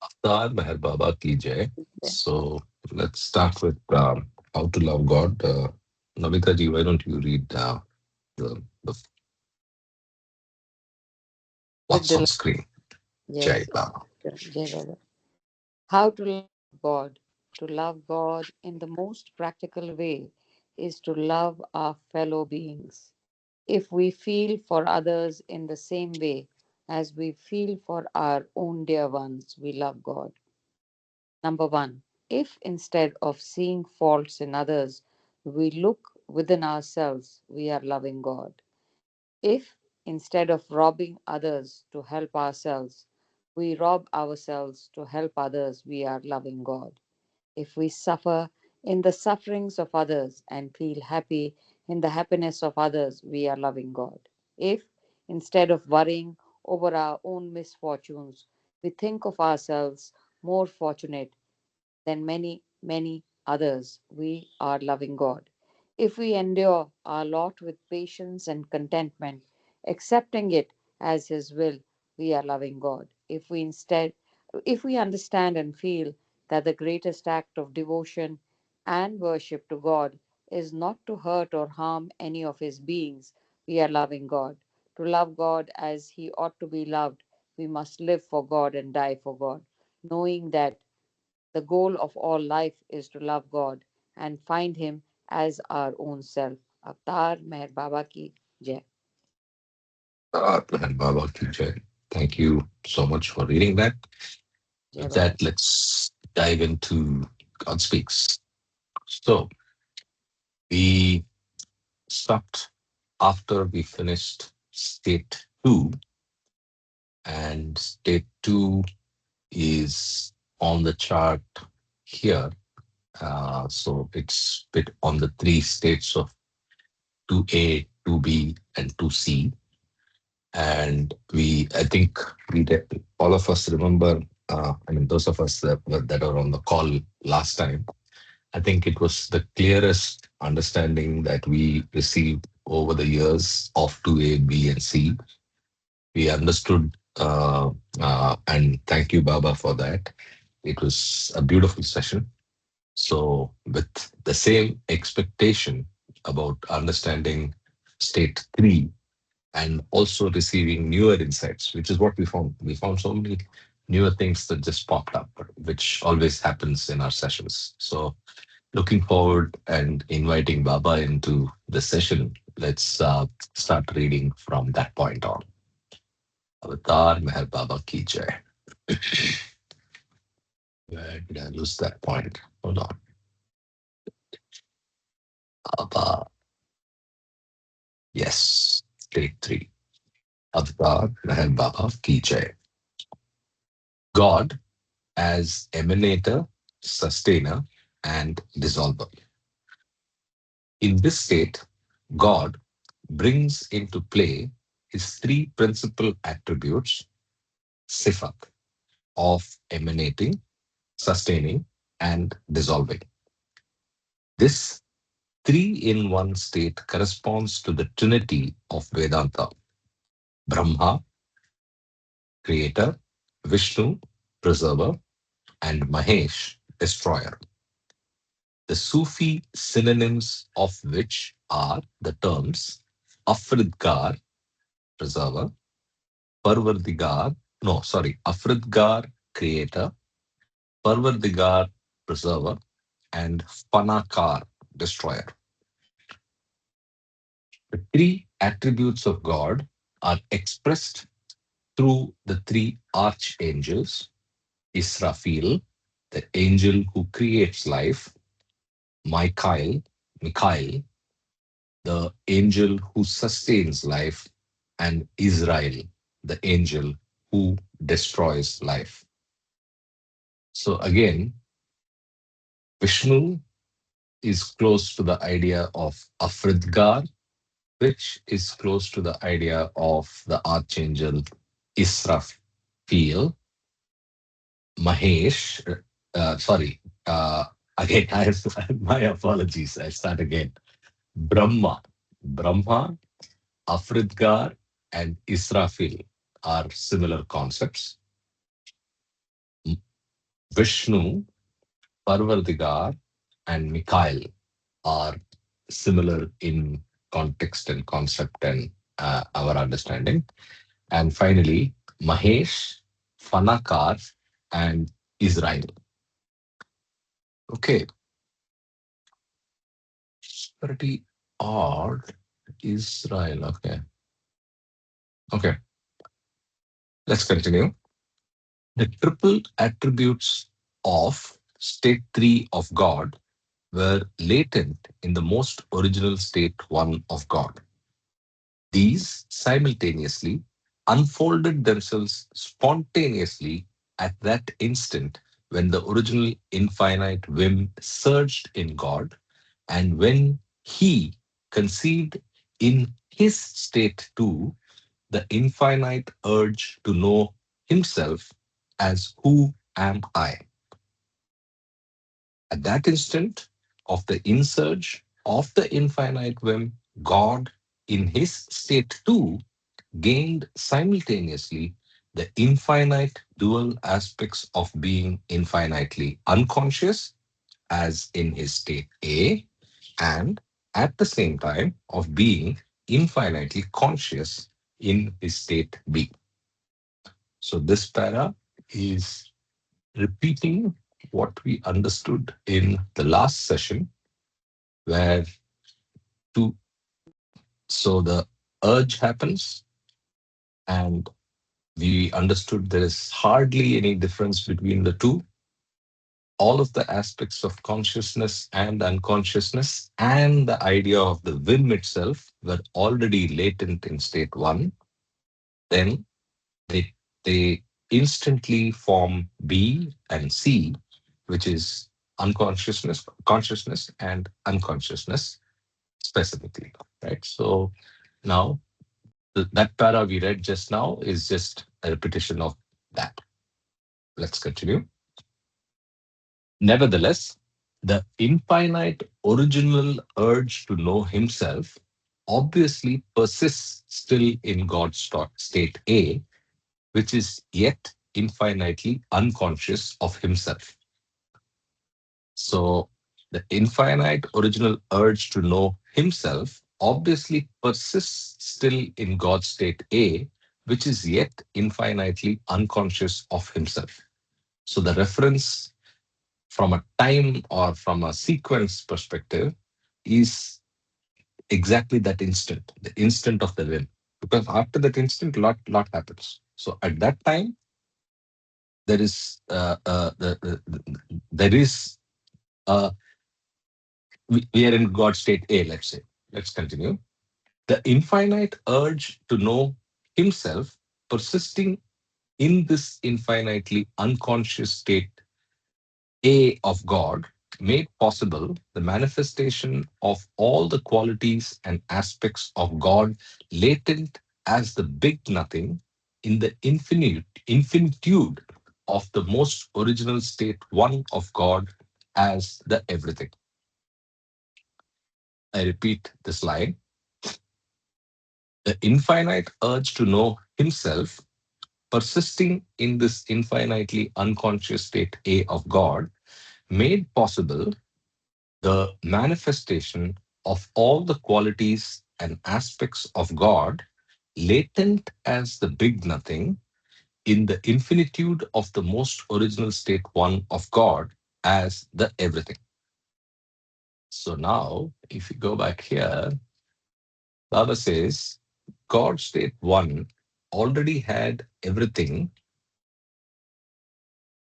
Avatar Meher Baba ki jai. So let's start with how to love God. Navita ji, why don't you read the With what's the on screen? Jai yes, Baba. Jai Baba. How to love God? To love God in the most practical way is to love our fellow beings. If we feel for others in the same way as we feel for our own dear ones, we love God. Number one, if instead of seeing faults in others, we look within ourselves, we are loving God. If instead of robbing others to help ourselves, we rob ourselves to help others, we are loving God. If we suffer in the sufferings of others and feel happy in the happiness of others, we are loving God. If instead of worrying over our own misfortunes, we think of ourselves more fortunate than many, many others, we are loving God. If we endure our lot with patience and contentment, accepting it as His will, we are loving God. If we understand and feel that the greatest act of devotion and worship to God is not to hurt or harm any of His beings, we are loving God. To love God as He ought to be loved, we must live for God and die for God, knowing that the goal of all life is to love God and find Him as our own self. Avatar Meher Baba ki jai. Avatar Meher Baba ki jai. Thank you so much for reading that. Jai With Baba. that, let's dive into God Speaks. So we stopped after we finished state two, and state two is on the chart here. So it's bit on the three states of 2A, 2B, and 2C. And I think all of us remember, I mean, those of us that are on the call last time, I think it was the clearest understanding that we received over the years of 2A, B, and C. We understood, and thank you, Baba, for that. It was a beautiful session. So, with the same expectation about understanding state three and also receiving newer insights, which is what we found. We found so many newer things that just popped up, which always happens in our sessions. So, looking forward and inviting Baba into the session. Let's start reading from that point on. Avatar Meher Baba ki jai. Where did I lose that point? Hold on. Baba. Yes, take three. Avatar Meher Baba ki jai. God as emanator, sustainer, and dissolver. In this state, God brings into play his three principal attributes, sifat, of emanating, sustaining, and dissolving. This three in one state corresponds to the trinity of Vedanta: Brahma, creator, Vishnu, preserver, and Mahesh, destroyer. The Sufi synonyms of which are the terms Afridgar, preserver, Parvardigar, no, sorry, Afridgar, creator, Parvardigar, preserver, and Fanakar, destroyer. The three attributes of God are expressed through the three archangels: Israfil, the angel who creates life; Michael, the angel who sustains life; and Israel, the angel who destroys life. So again, Vishnu is close to the idea of Afridgar, which is close to the idea of the archangel Israfil. Mahesh, sorry, again, my apologies. I start again. Brahma, Afridgar, and Israfil are similar concepts. Vishnu, Parvardigar, and Mikhail are similar in context and concept and our understanding. And finally, Mahesh, Fanakar, and Israel. Okay, pretty odd. Israel. Okay, okay. Let's continue. The triple attributes of state 3 of God were latent in the most original state 1 of God. These simultaneously unfolded themselves spontaneously at that instant when the original infinite whim surged in God, and when He conceived in His state too the infinite urge to know Himself as who am I. At that instant of the insurge of the infinite whim, God in His state too gained simultaneously the infinite dual aspects of being infinitely unconscious, as in his state A, and at the same time of being infinitely conscious in his state B. So, this para is repeating what we understood in the last session, where two, so the urge happens, and we understood there is hardly any difference between the two. All of the aspects of consciousness and unconsciousness and the idea of the whim itself were already latent in state 1. Then they instantly form B and C, which is unconsciousness, consciousness, and unconsciousness specifically. Right. So now that para we read just now is just a repetition of that. Let's continue. Nevertheless, the infinite original urge to know himself obviously persists still in God's state A, which is yet infinitely unconscious of himself. So, the infinite original urge to know himself obviously persists still in God's state A, which is yet infinitely unconscious of himself. So, the reference from a time or from a sequence perspective is exactly that instant, the instant of the will. Because after that instant, lot happens. So at that time, there is there is we are in God state A. Let's say. Let's continue. The infinite urge to know Himself, persisting in this infinitely unconscious state A of God, made possible the manifestation of all the qualities and aspects of God latent as the big nothing in the infinitude of the most original state one of God as the everything. I repeat this line. The infinite urge to know himself, persisting in this infinitely unconscious state A of God, made possible the manifestation of all the qualities and aspects of God, latent as the big nothing in the infinitude of the most original state one of God as the everything. So now, if you go back here, Baba says God state one already had everything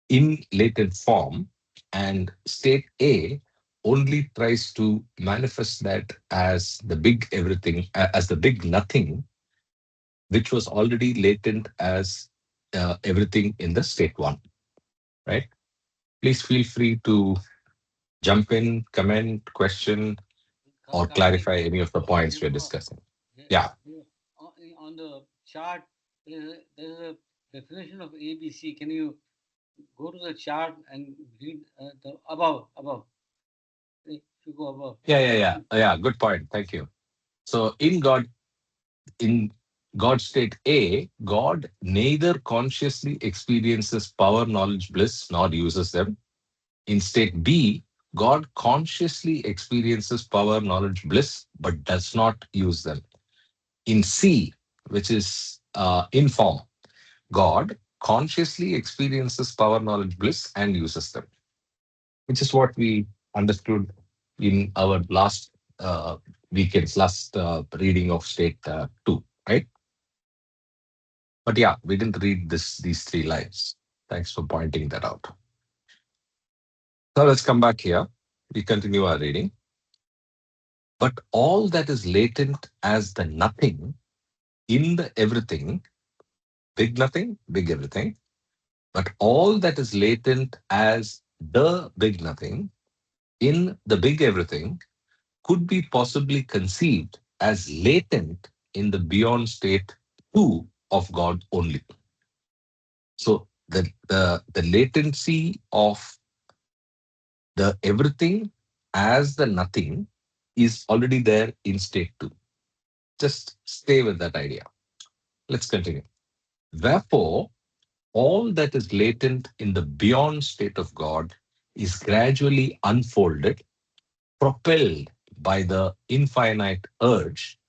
in latent form, and state A only tries to manifest that as the big everything, as the big nothing, which was already latent as everything in the state one, right? Please feel free to jump in, comment, question, or Karthik, clarify any of the points we're discussing. Yeah, on the chart, there's a definition of ABC. Can you go to the chart and read the above? If you go above. yeah. Good point. Thank you. So in God, in God state A, God neither consciously experiences power, knowledge, bliss, nor uses them. In state B, God consciously experiences power, knowledge, bliss, but does not use them. In C, which is in form, God consciously experiences power, knowledge, bliss, and uses them, which is what we understood in our last weekend's last reading of state 2, right? But yeah, we didn't read these three lines. Thanks for pointing that out. So let's come back here. We continue our reading. But all that is latent as the nothing in the everything, big everything, but all that is latent as the big nothing in the big everything could be possibly conceived as latent in the beyond state two of God only. So the latency of the everything as the nothing is already there in state two. Just stay with that idea. Let's continue. Wherefore, all that is latent in the beyond state of God is gradually unfolded, propelled by the infinite urge,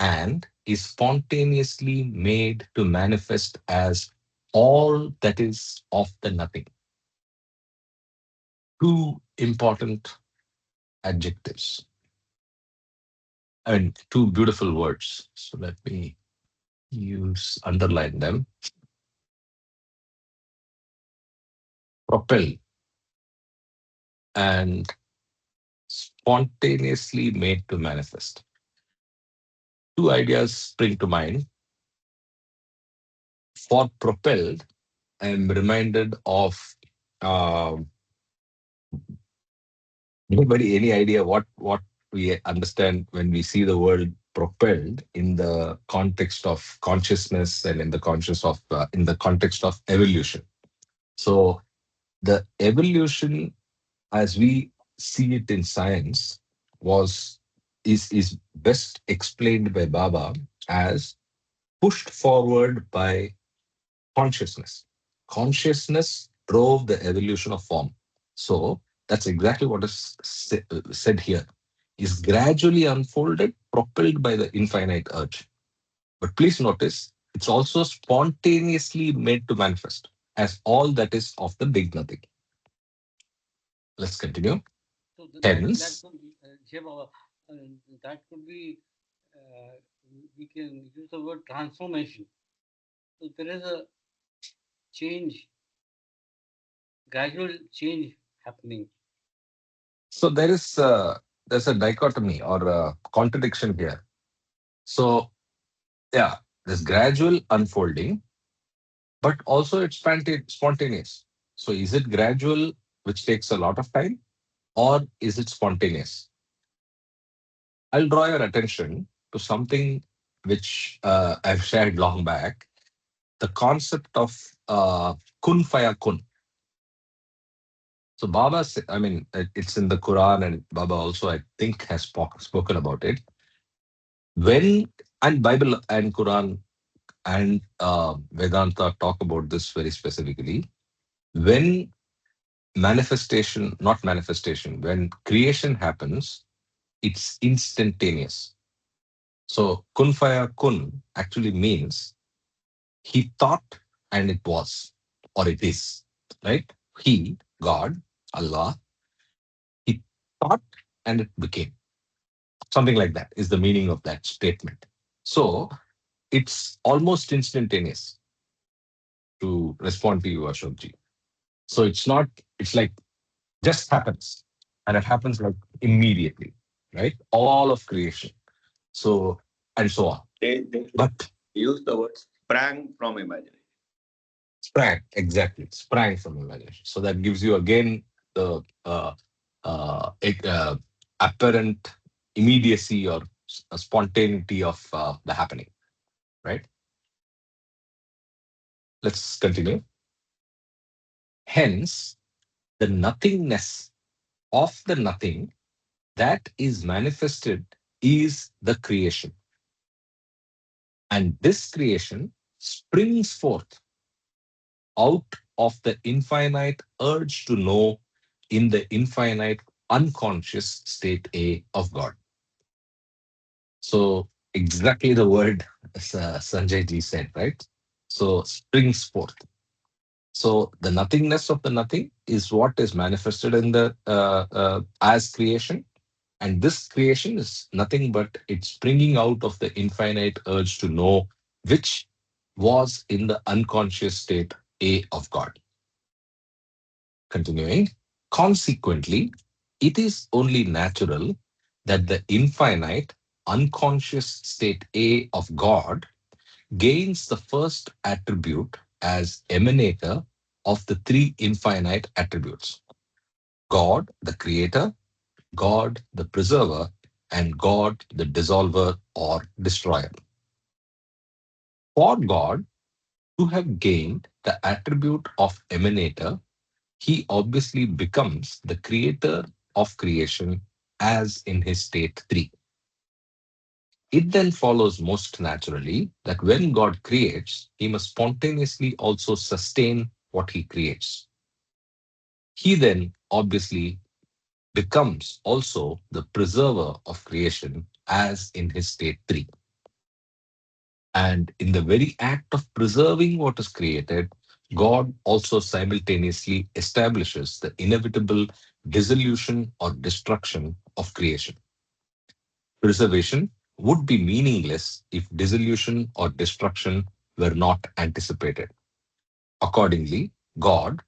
and is spontaneously made to manifest as all that is of the nothing. Two important adjectives. I mean, two beautiful words. So let me underline them. Propel and spontaneously made to manifest. Two ideas spring to mind. For propelled, I am reminded of uh, anybody any idea what we understand when we see the word propelled in the context of consciousness and in the context of evolution. So the evolution as we see it in science was is best explained by Baba as pushed forward by consciousness. Consciousness drove the evolution of form. So that's exactly what is said here. Is gradually unfolded, propelled by the infinite urge. But please notice, it's also spontaneously made to manifest as all that is of the big nothing. Let's continue. So that Hence, could be, that could be, uh, we can use the word transformation. So there is a change, gradual change happening. so there's a dichotomy or a contradiction here. So yeah, there's gradual unfolding, but also it's spontaneous. So is it gradual, which takes a lot of time, or is it spontaneous? I'll draw your attention to something which I've shared long back, the concept of kun faya kun. So Baba, I mean, it's in the Quran, and Baba also, I think, has spoken about it. When and Bible and Quran and Vedanta talk about this very specifically. When not manifestation, when creation happens, it's instantaneous. So kun faya kun actually means he thought and it was, or it is, right? He, God, Allah, he thought and it became. Something like that is the meaning of that statement. So it's almost instantaneous to respond to you, Ashokji. So it's not, it's like just happens and it happens like immediately, right? All of creation. So, and so on. They but use the word sprang from imagination. Sprang, exactly. Sprang from imagination. So that gives you again the apparent immediacy or spontaneity of the happening, right? Let's continue. Hence, the nothingness of the nothing that is manifested is the creation. And this creation springs forth out of the infinite urge to know in the infinite unconscious state A of God. So, exactly the word Sanjay ji said, right? So, springs forth. So, the nothingness of the nothing is what is manifested in the as creation. And this creation is nothing but it's springing out of the infinite urge to know, which was in the unconscious state A of God. Continuing, consequently, it is only natural that the infinite unconscious state A of God gains the first attribute as emanator of the three infinite attributes: God, the creator, God, the preserver, and God, the dissolver or destroyer. For God to have gained the attribute of emanator, he obviously becomes the creator of creation as in his state 3. It then follows most naturally that when God creates, he must spontaneously also sustain what he creates. He then obviously becomes also the preserver of creation as in his state 3. And in the very act of preserving what is created, God also simultaneously establishes the inevitable dissolution or destruction of creation. Preservation would be meaningless if dissolution or destruction were not anticipated. Accordingly, God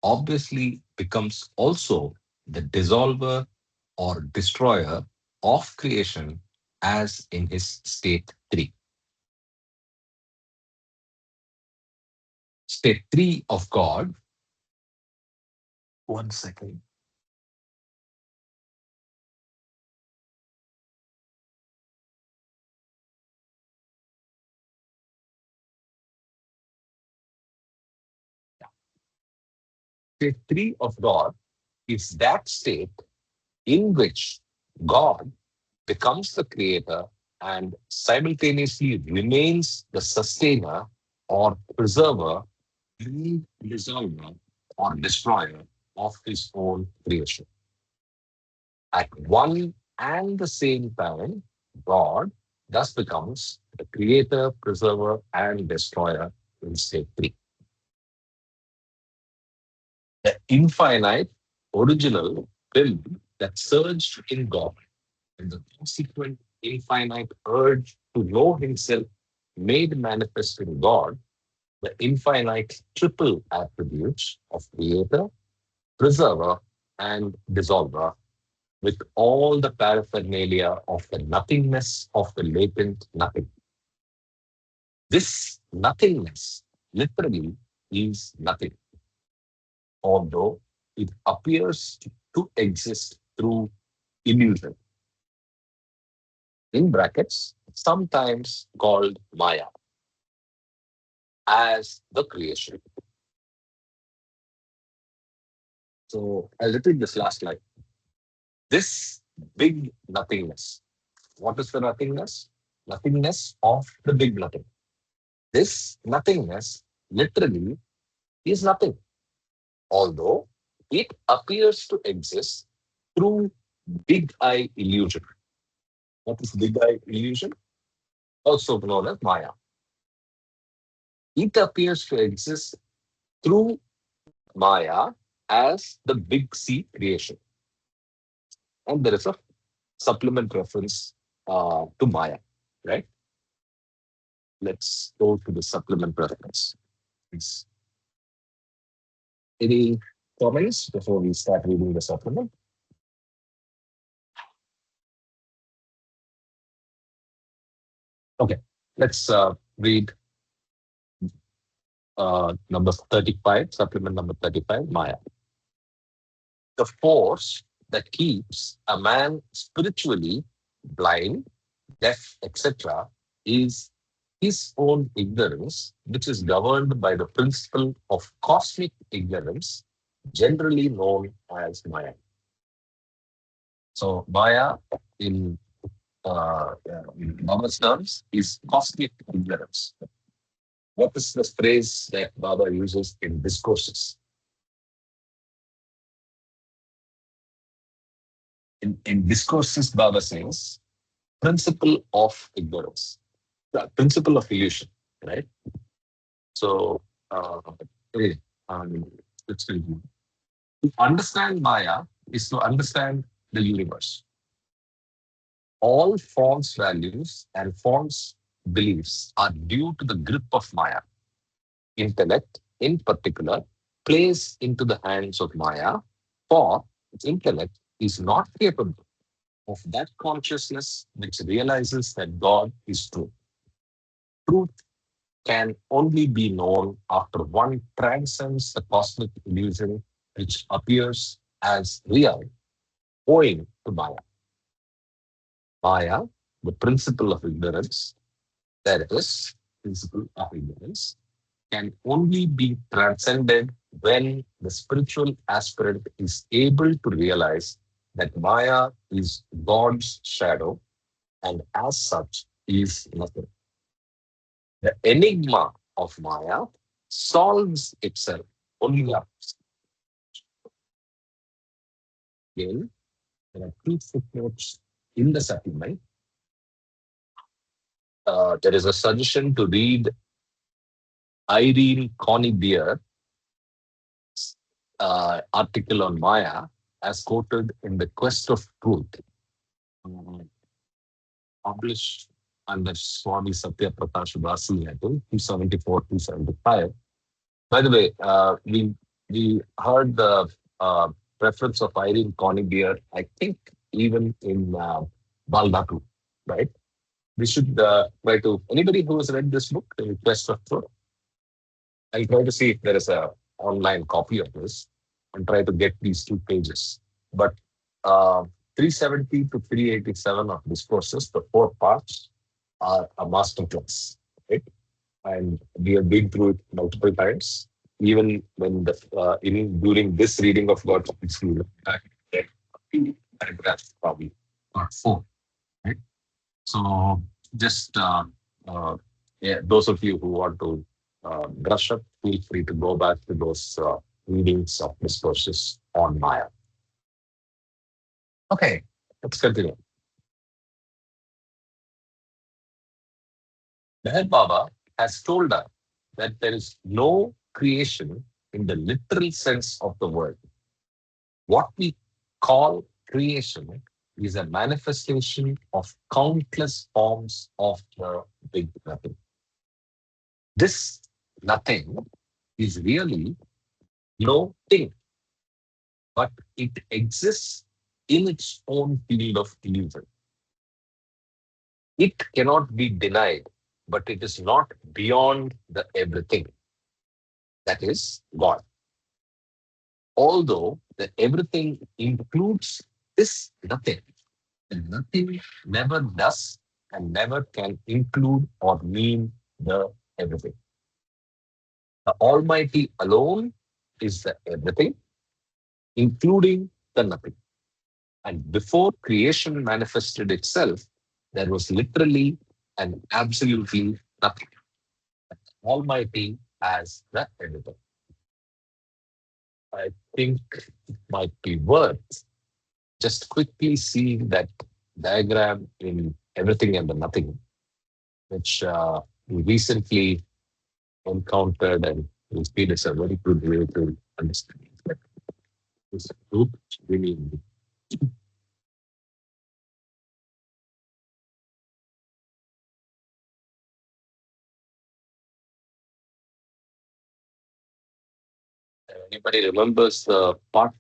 obviously becomes also the dissolver or destroyer of creation as in his state 3. State 3 of God. One second. State 3 of God is that state in which God becomes the creator and simultaneously remains the sustainer or preserver, and dissolver or destroyer of his own creation. At one and the same time, God thus becomes the creator, preserver, and destroyer in state 3. The infinite original will that surged in God and the consequent infinite urge to know himself made manifest in God the infinite triple attributes of creator, preserver, and dissolver, with all the paraphernalia of the nothingness of the latent nothing. This nothingness literally is nothing, although it appears to exist through illusion, in brackets, sometimes called Maya, as the creation. So I'll repeat this last line. This big nothingness. What is the nothingness? Nothingness of the big nothing. This nothingness literally is nothing, although it appears to exist through big eye illusion. What is big eye illusion? Also known as Maya. It appears to exist through Maya as the big C creation. And there is a supplement reference to Maya, right? Let's go to the supplement reference. Please. Any comments before we start reading the supplement? Okay, let's read number 35, supplement number 35, Maya. The force that keeps a man spiritually blind, deaf, etc., is his own ignorance, which is governed by the principle of cosmic ignorance, generally known as Maya. So, Maya, in in Baba's terms, is cosmic ignorance. What is the phrase that Baba uses in discourses? In discourses, Baba says, principle of ignorance, the principle of illusion, right? So, okay, um, let's review. To understand Maya is to understand the universe. All false values and false beliefs are due to the grip of Maya. Intellect, in particular, plays into the hands of Maya, for intellect is not capable of that consciousness which realizes that God is true. Truth can only be known after one transcends the cosmic illusion which appears as real owing to Maya. Maya, the principle of ignorance, that is, principle of ignorance, can only be transcended when the spiritual aspirant is able to realize that Maya is God's shadow and as such is nothing. The enigma of Maya solves itself only after. Again, there are two footnotes in the supplement. There is a suggestion to read Irene Connie Beer article on Maya as quoted in The Quest of Truth, published under Swami Satya Prakash Vasi, I think, 274, 275. By the way, we heard the preference of Irene Connie Beer, I think, even in Baldatu, right? We should try to, anybody who has read this book, The Quest of Truth, I'll try to see if there is a online copy of this and try to get these 2 pages. But 370 to 387 of discourses, the 4 parts, are a masterclass, right? And we have been through it multiple times. Even when during this reading of God's Speaks, we look back at paragraphs, probably part 4, right? So just yeah, those of you who want to brush up, feel free to go back to those readings of discourses on Maya. Okay, let's continue. Meher Baba has told us that there is no creation in the literal sense of the word. What we call creation is a manifestation of countless forms of the big nothing. This nothing is really no thing, but it exists in its own field of illusion. It cannot be denied, but it is not beyond the everything. That is God. Although the everything includes this nothing, the nothing never does and never can include or mean the everything. The Almighty alone is the everything, including the nothing. And before creation manifested itself, there was literally and absolutely nothing. Almighty as the everything. I think it might be worth just quickly seeing that diagram in Everything and the Nothing, which we recently encountered, and we feel it's a very good way to understand that this group really. Anybody remembers the part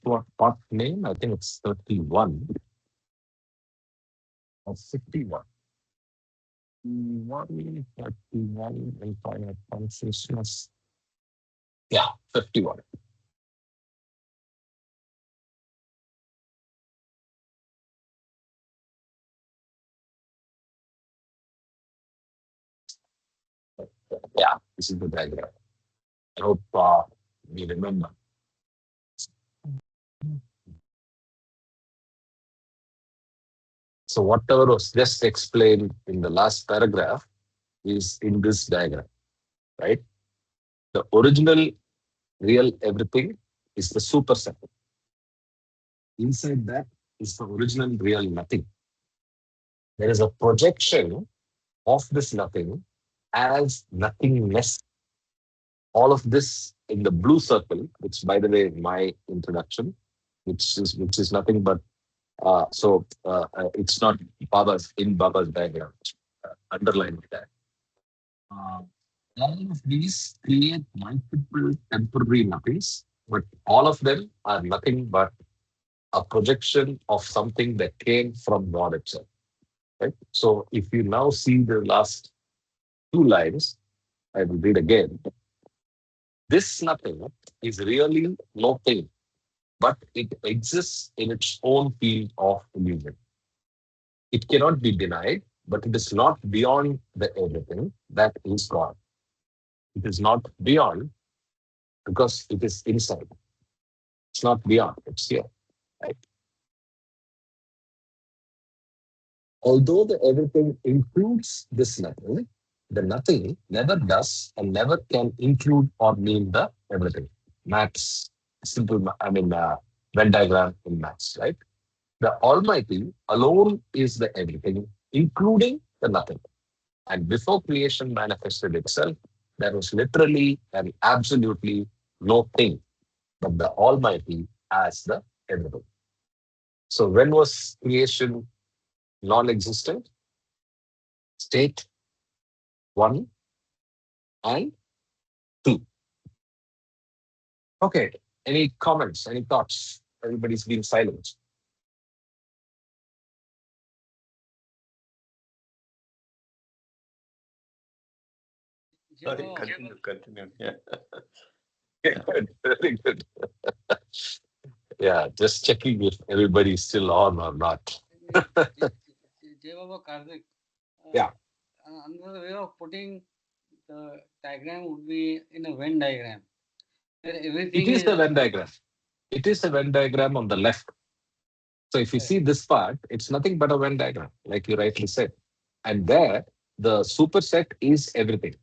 name? I think it's 31 or 51. 31, infinite consciousness. Yeah, 51. Yeah, this is the diagram. I hope we remember. So whatever was just explained in the last paragraph is in this diagram, right? The original real everything is the superset. Inside that is the original real nothing. There is a projection of this nothing as nothingness. All of this in the blue circle, which by the way, my introduction, which is nothing but it's not Baba's in Baba's diagram. Underline that. Uh, all of these create multiple temporary nothings, but all of them are nothing but a projection of something that came from God itself. Right. So if you now see the last two lines, I will read again. This nothing is really nothing, but it exists in its own field of illusion. It cannot be denied, but it is not beyond the everything that is God. It is not beyond because it is inside. It's not beyond, it's here. Right? Although the everything includes this nothing, the nothing never does and never can include or mean the everything. Maths, Venn diagram in maths, right? The Almighty alone is the everything, including the nothing. And before creation manifested itself, there was literally and absolutely no thing but the Almighty as the everything. So when was creation non-existent? State one and two. Okay. Any comments? Any thoughts? Everybody's been silent. Java, Continue. Yeah. Good. Very good. Yeah, just checking if everybody's still on or not. Java Karthik, uh, Yeah, another way of putting the diagram would be in a Venn diagram, where it everything is is the Venn diagram. It is a Venn diagram on the left. So if you correct. see this part, it's nothing but a Venn diagram, like you rightly said. And there, the superset is everything.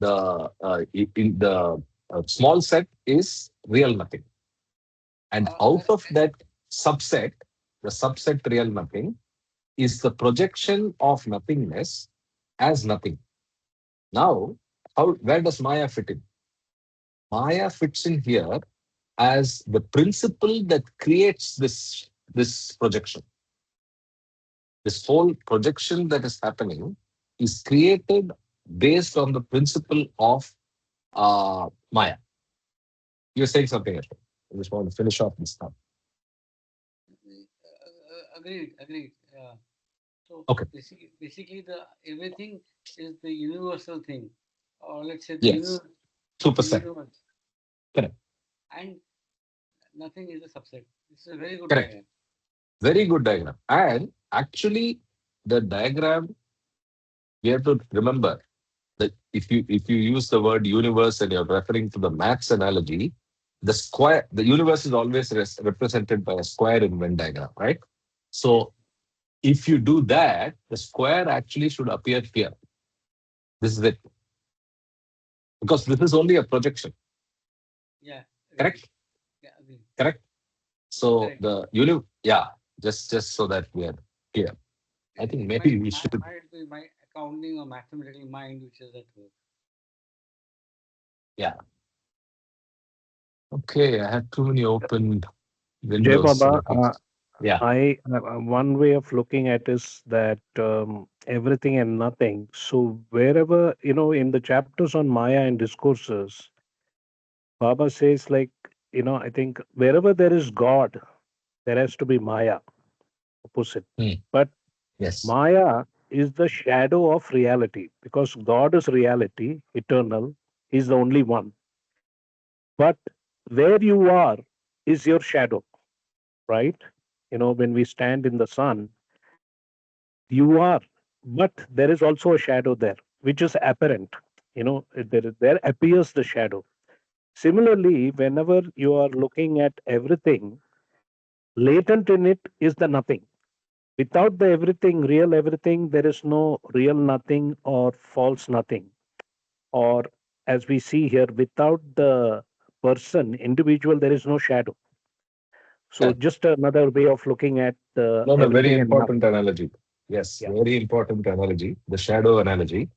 In the small set is real nothing. And Uh, out of that subset, the subset real nothing is the projection of nothingness as nothing. Now, how where does Maya fit in? Maya fits in here as the principle that creates this projection. This whole projection that is happening is created based on the principle of Maya. You're saying something else. I just want to finish off this stuff. agreed, agreed. So Okay. basically, the everything is the universal thing, or let's say the Yes. universe, the Superset. universe, Correct. and nothing is a subset. This is a very good Correct. diagram. Very good diagram. And actually, the diagram, we have to remember that if you use the word universe and you're referring to the maths analogy, the universe is always represented by a square in Venn diagram, right? Yes. So if you do that, the square actually should appear here. This is it. Because this is only a projection. Yeah. Agreed. Correct? Yeah. Agreed. Correct? So Correct. yeah, just so that we are clear. I think It maybe we should. might be my accounting or mathematical mind which is at work. Yeah. Okay, I had too many open Jay windows. So Baba, let me. Yeah. I one way of looking at is that everything and nothing. So wherever in the chapters on Maya and discourses, Baba says like I think wherever there is God, there has to be Maya opposite. Hmm. But Yes. Maya is the shadow of reality because God is reality, eternal. He's the only one. But where you are is your shadow, right? When we stand in the sun, you are, but there is also a shadow there, which is apparent. There appears the shadow. Similarly, whenever you are looking at everything, latent in it is the nothing. Without the everything, real everything, there is no real nothing or false nothing. Or as we see here, without the person, individual, there is no shadow. So Correct. just another way of looking at No, no, very everything and important nothing. analogy. Yes, Yeah. very important analogy. The shadow analogy.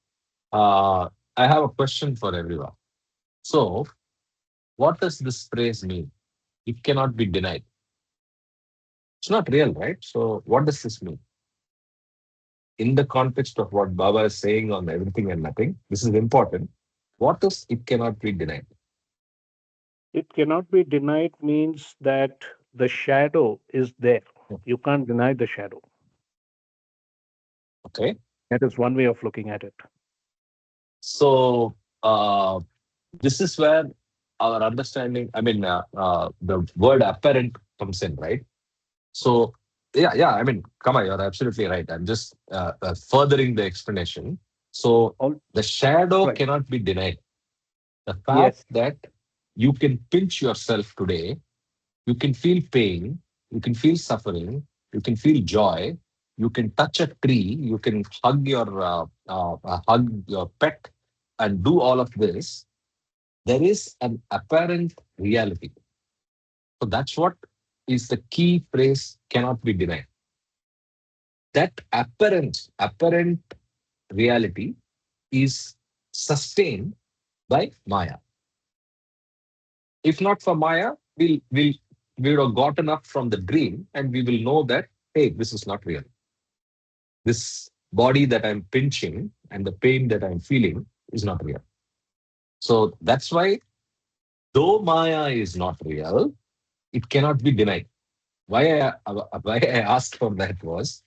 Uh, I have a question for everyone. So, what does this phrase mean? It cannot be denied. It's not real, right? So, what does this mean? In the context of what Baba is saying on everything and nothing, this is important. What is it cannot be denied? It cannot be denied means that the shadow is there. You can't deny the shadow. Okay. That is one way of looking at it. So, this is where our understanding, the word apparent comes in, right? So, yeah, I mean, come on, you're absolutely right. I'm just furthering the explanation. So, All the shadow right. cannot be denied. The fact Yes, that you can pinch yourself today, you can feel pain, you can feel suffering, you can feel joy, you can touch a tree, you can hug your pet, and do all of this. There is an apparent reality. So that's what is the key phrase cannot be denied. That apparent reality is sustained by Maya. If not for Maya, we would have gotten up from the dream and we will know that, hey, this is not real. This body that I'm pinching and the pain that I'm feeling is not real. So that's why, though Maya is not real, it cannot be denied. Why I asked for that was,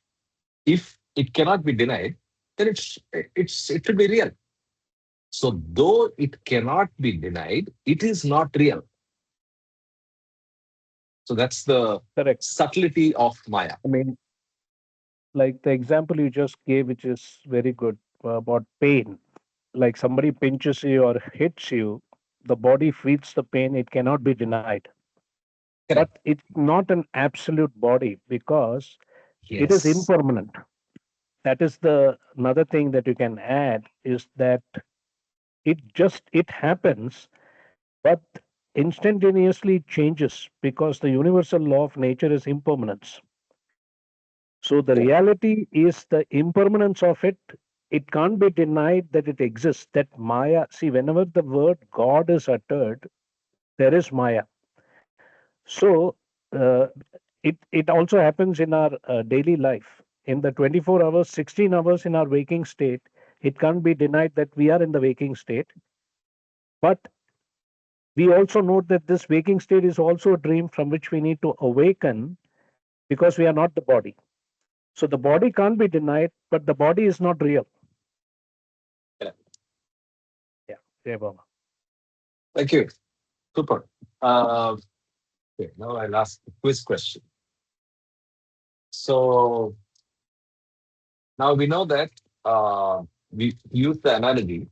if it cannot be denied, then it should be real. So though it cannot be denied, it is not real. So that's the correct. subtlety of Maya. I mean, like the example you just gave, which is very good about pain. Like somebody pinches you or hits you, the body feels the pain. It cannot be denied. But Correct. it's not an absolute body because it is Yes. impermanent. That is the another thing that you can add is that it happens, but instantaneously changes because the universal law of nature is impermanence. So the Correct. reality is the impermanence of it. It can't be denied that it exists. That Maya, see, whenever the word God is uttered, there is Maya. So uh, it also happens in our daily life. In the 24 hours, 16 hours in our waking state, it can't be denied that we are in the waking state. But we also note that this waking state is also a dream from which we need to awaken because we are not the body. So the body can't be denied, but the body is not real. Correct. Yeah, yeah, Baba. Thank you. Super. Uh, okay, now I'll ask the quiz question. So now we know that we use the analogy,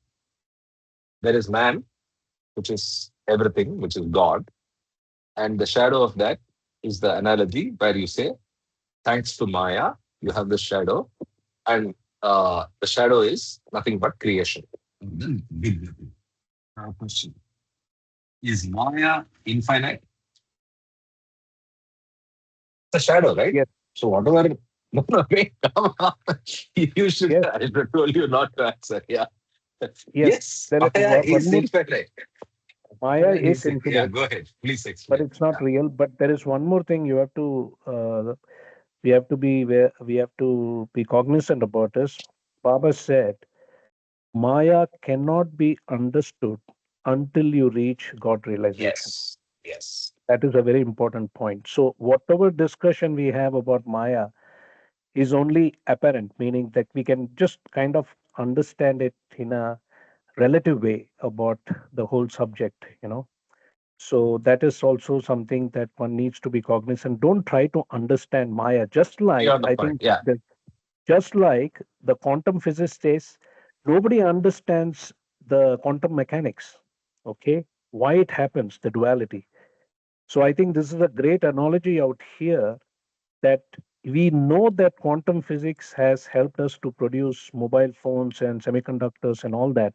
there is man, which is everything, which is God, and the shadow of that is the analogy where you say, thanks to Maya, you have the shadow, and the shadow is nothing but creation. Then big question: is Maya infinite? It's a shadow, right? Yes, So whatever. No, no, wait, come on. You should. yes, I told you not to answer. Yeah. yes. Yes, There is Maya one is more. infinite. Maya Maya is yeah, infinite, go ahead. Please but explain. it's not Yeah. real. But there is one more thing you have to. We have to be cognizant about this. Baba said, Maya cannot be understood until you reach God realization. Yes. Yes. That is a very important point. So, whatever discussion we have about Maya is only apparent, meaning that we can just kind of understand it in a relative way about the whole subject, you know. So, that is also something that one needs to be cognizant. Don't try to understand Maya, just like Beyond the I point. think Yeah. that just like the quantum physicist says, nobody understands the quantum mechanics, okay? Why it happens, the duality. So I think this is a great analogy out here that we know that quantum physics has helped us to produce mobile phones and semiconductors and all that.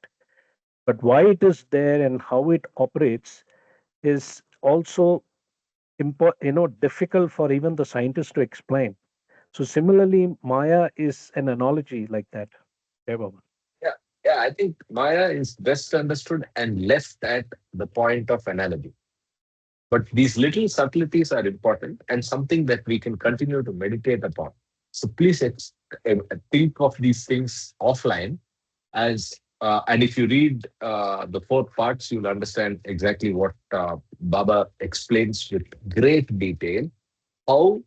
But why it is there and how it operates is also difficult for even the scientists to explain. So similarly, Maya is an analogy like that. Yeah, Baba. Yeah, yeah. I think Maya is best understood and left at the point of analogy. But these little subtleties are important and something that we can continue to meditate upon. So please think of these things offline as and if you read the four parts, you'll understand exactly what Baba explains with great detail how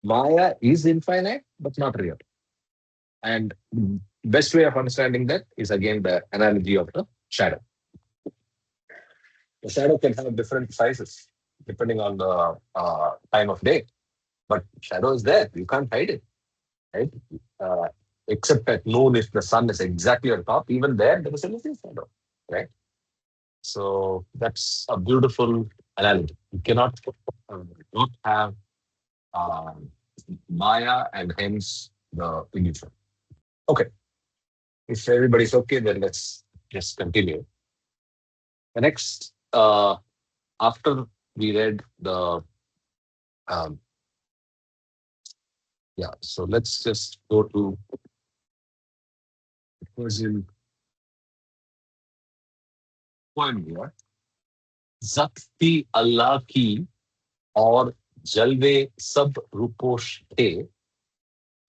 Maya is infinite but not real. And best way of understanding that is again the analogy of the shadow. The shadow can have different sizes depending on the time of day, but shadow is there. You can't hide it, right? Uh, Except at noon, if the sun is exactly on top, even there is a little shadow, right? So that's a beautiful analogy. You cannot not have um, Maya and hence the illusion. Okay, if everybody's okay, then let's just continue. The next, after we read the, um, yeah, so let's just go to, it was in poem here, Zakti Allah ki और जलवे सब रूपोश थे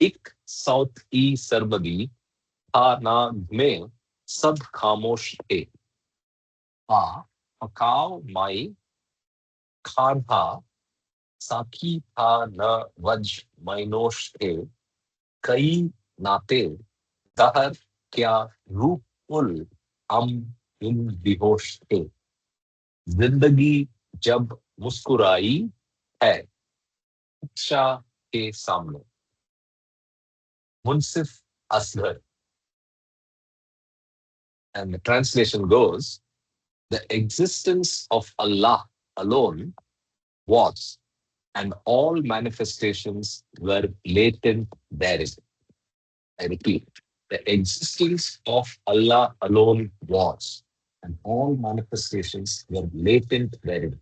एक south ई सरबदी था नाग में सब खामोश थे आ पकाओ माई खान था साकी था न वज मैनोश थे कई नाते दहर क्या रूप उल हम इन बेहोश थे जिंदगी जब मुस्कुराई है शाह के सामने मुंसिफ Asghar. And the translation goes, the existence of Allah alone was, and all manifestations were latent therein. I repeat, the existence of Allah alone was, and all manifestations were latent therein.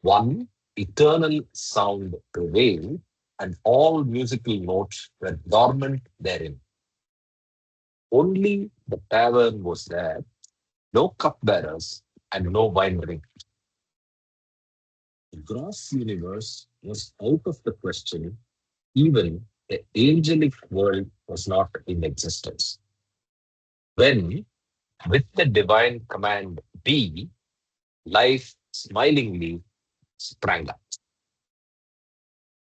One eternal sound prevailed, and all musical notes were dormant therein. Only the tavern was there, no cupbearers, and no wine drink. The gross universe was out of the question, even the angelic world was not in existence. When, with the divine command be, life smilingly sprang up.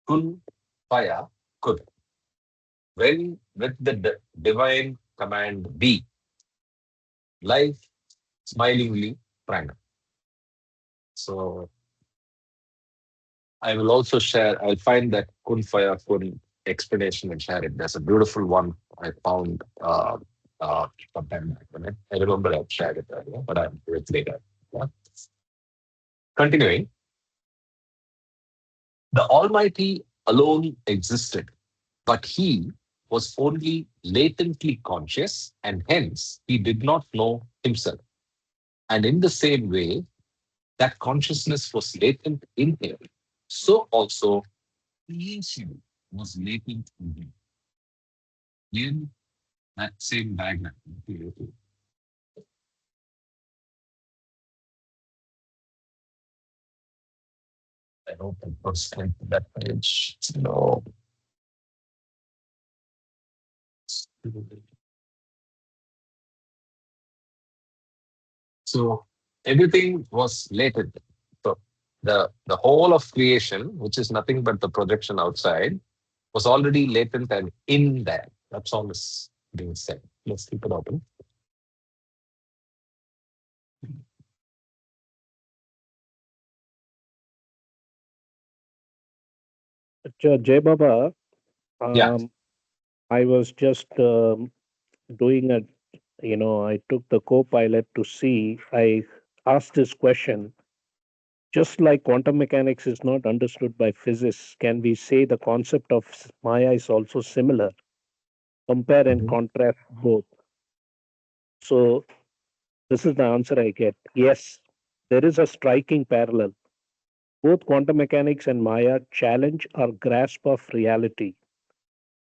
Kun faya could. When, with the divine command be, life smilingly sprang up. So I will also share, I'll find that Kun Faya Kun explanation and share it. There's a beautiful one I found sometime back. I remember I've shared it earlier, but I'll do it later. Yeah. Continuing, the Almighty alone existed, but he was only latently conscious and hence he did not know himself. And in the same way, that consciousness was latent in him, so also creation was latent in him. In that same diagram. I hope I posted that page. No. So everything was latent. So the whole of creation, which is nothing but the projection outside, was already latent and in there. That's all is being said. Let's keep it open. Jay Baba, Yeah. I was just doing a, I took the co-pilot to see. I asked this question. Just like quantum mechanics is not understood by physicists, can we say the concept of Maya is also similar? Compare and Mhm. contrast both. So, this is the answer I get. Yes, there is a striking parallel. Both quantum mechanics and Maya challenge our grasp of reality.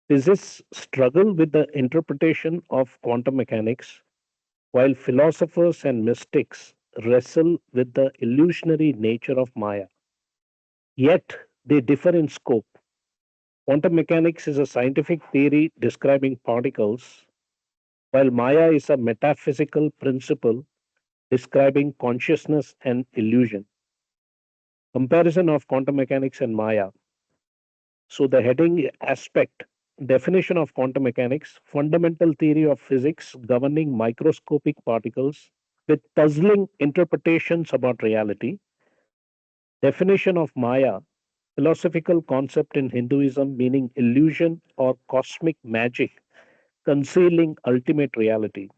Physicists struggle with the interpretation of quantum mechanics, while philosophers and mystics wrestle with the illusionary nature of Maya. Yet, they differ in scope. Quantum mechanics is a scientific theory describing particles, while Maya is a metaphysical principle describing consciousness and illusion. Comparison of quantum mechanics and Maya. So, the heading aspect definition of quantum mechanics, fundamental theory of physics governing microscopic particles with puzzling interpretations about reality. Definition of Maya, philosophical concept in Hinduism meaning illusion or cosmic magic concealing ultimate reality.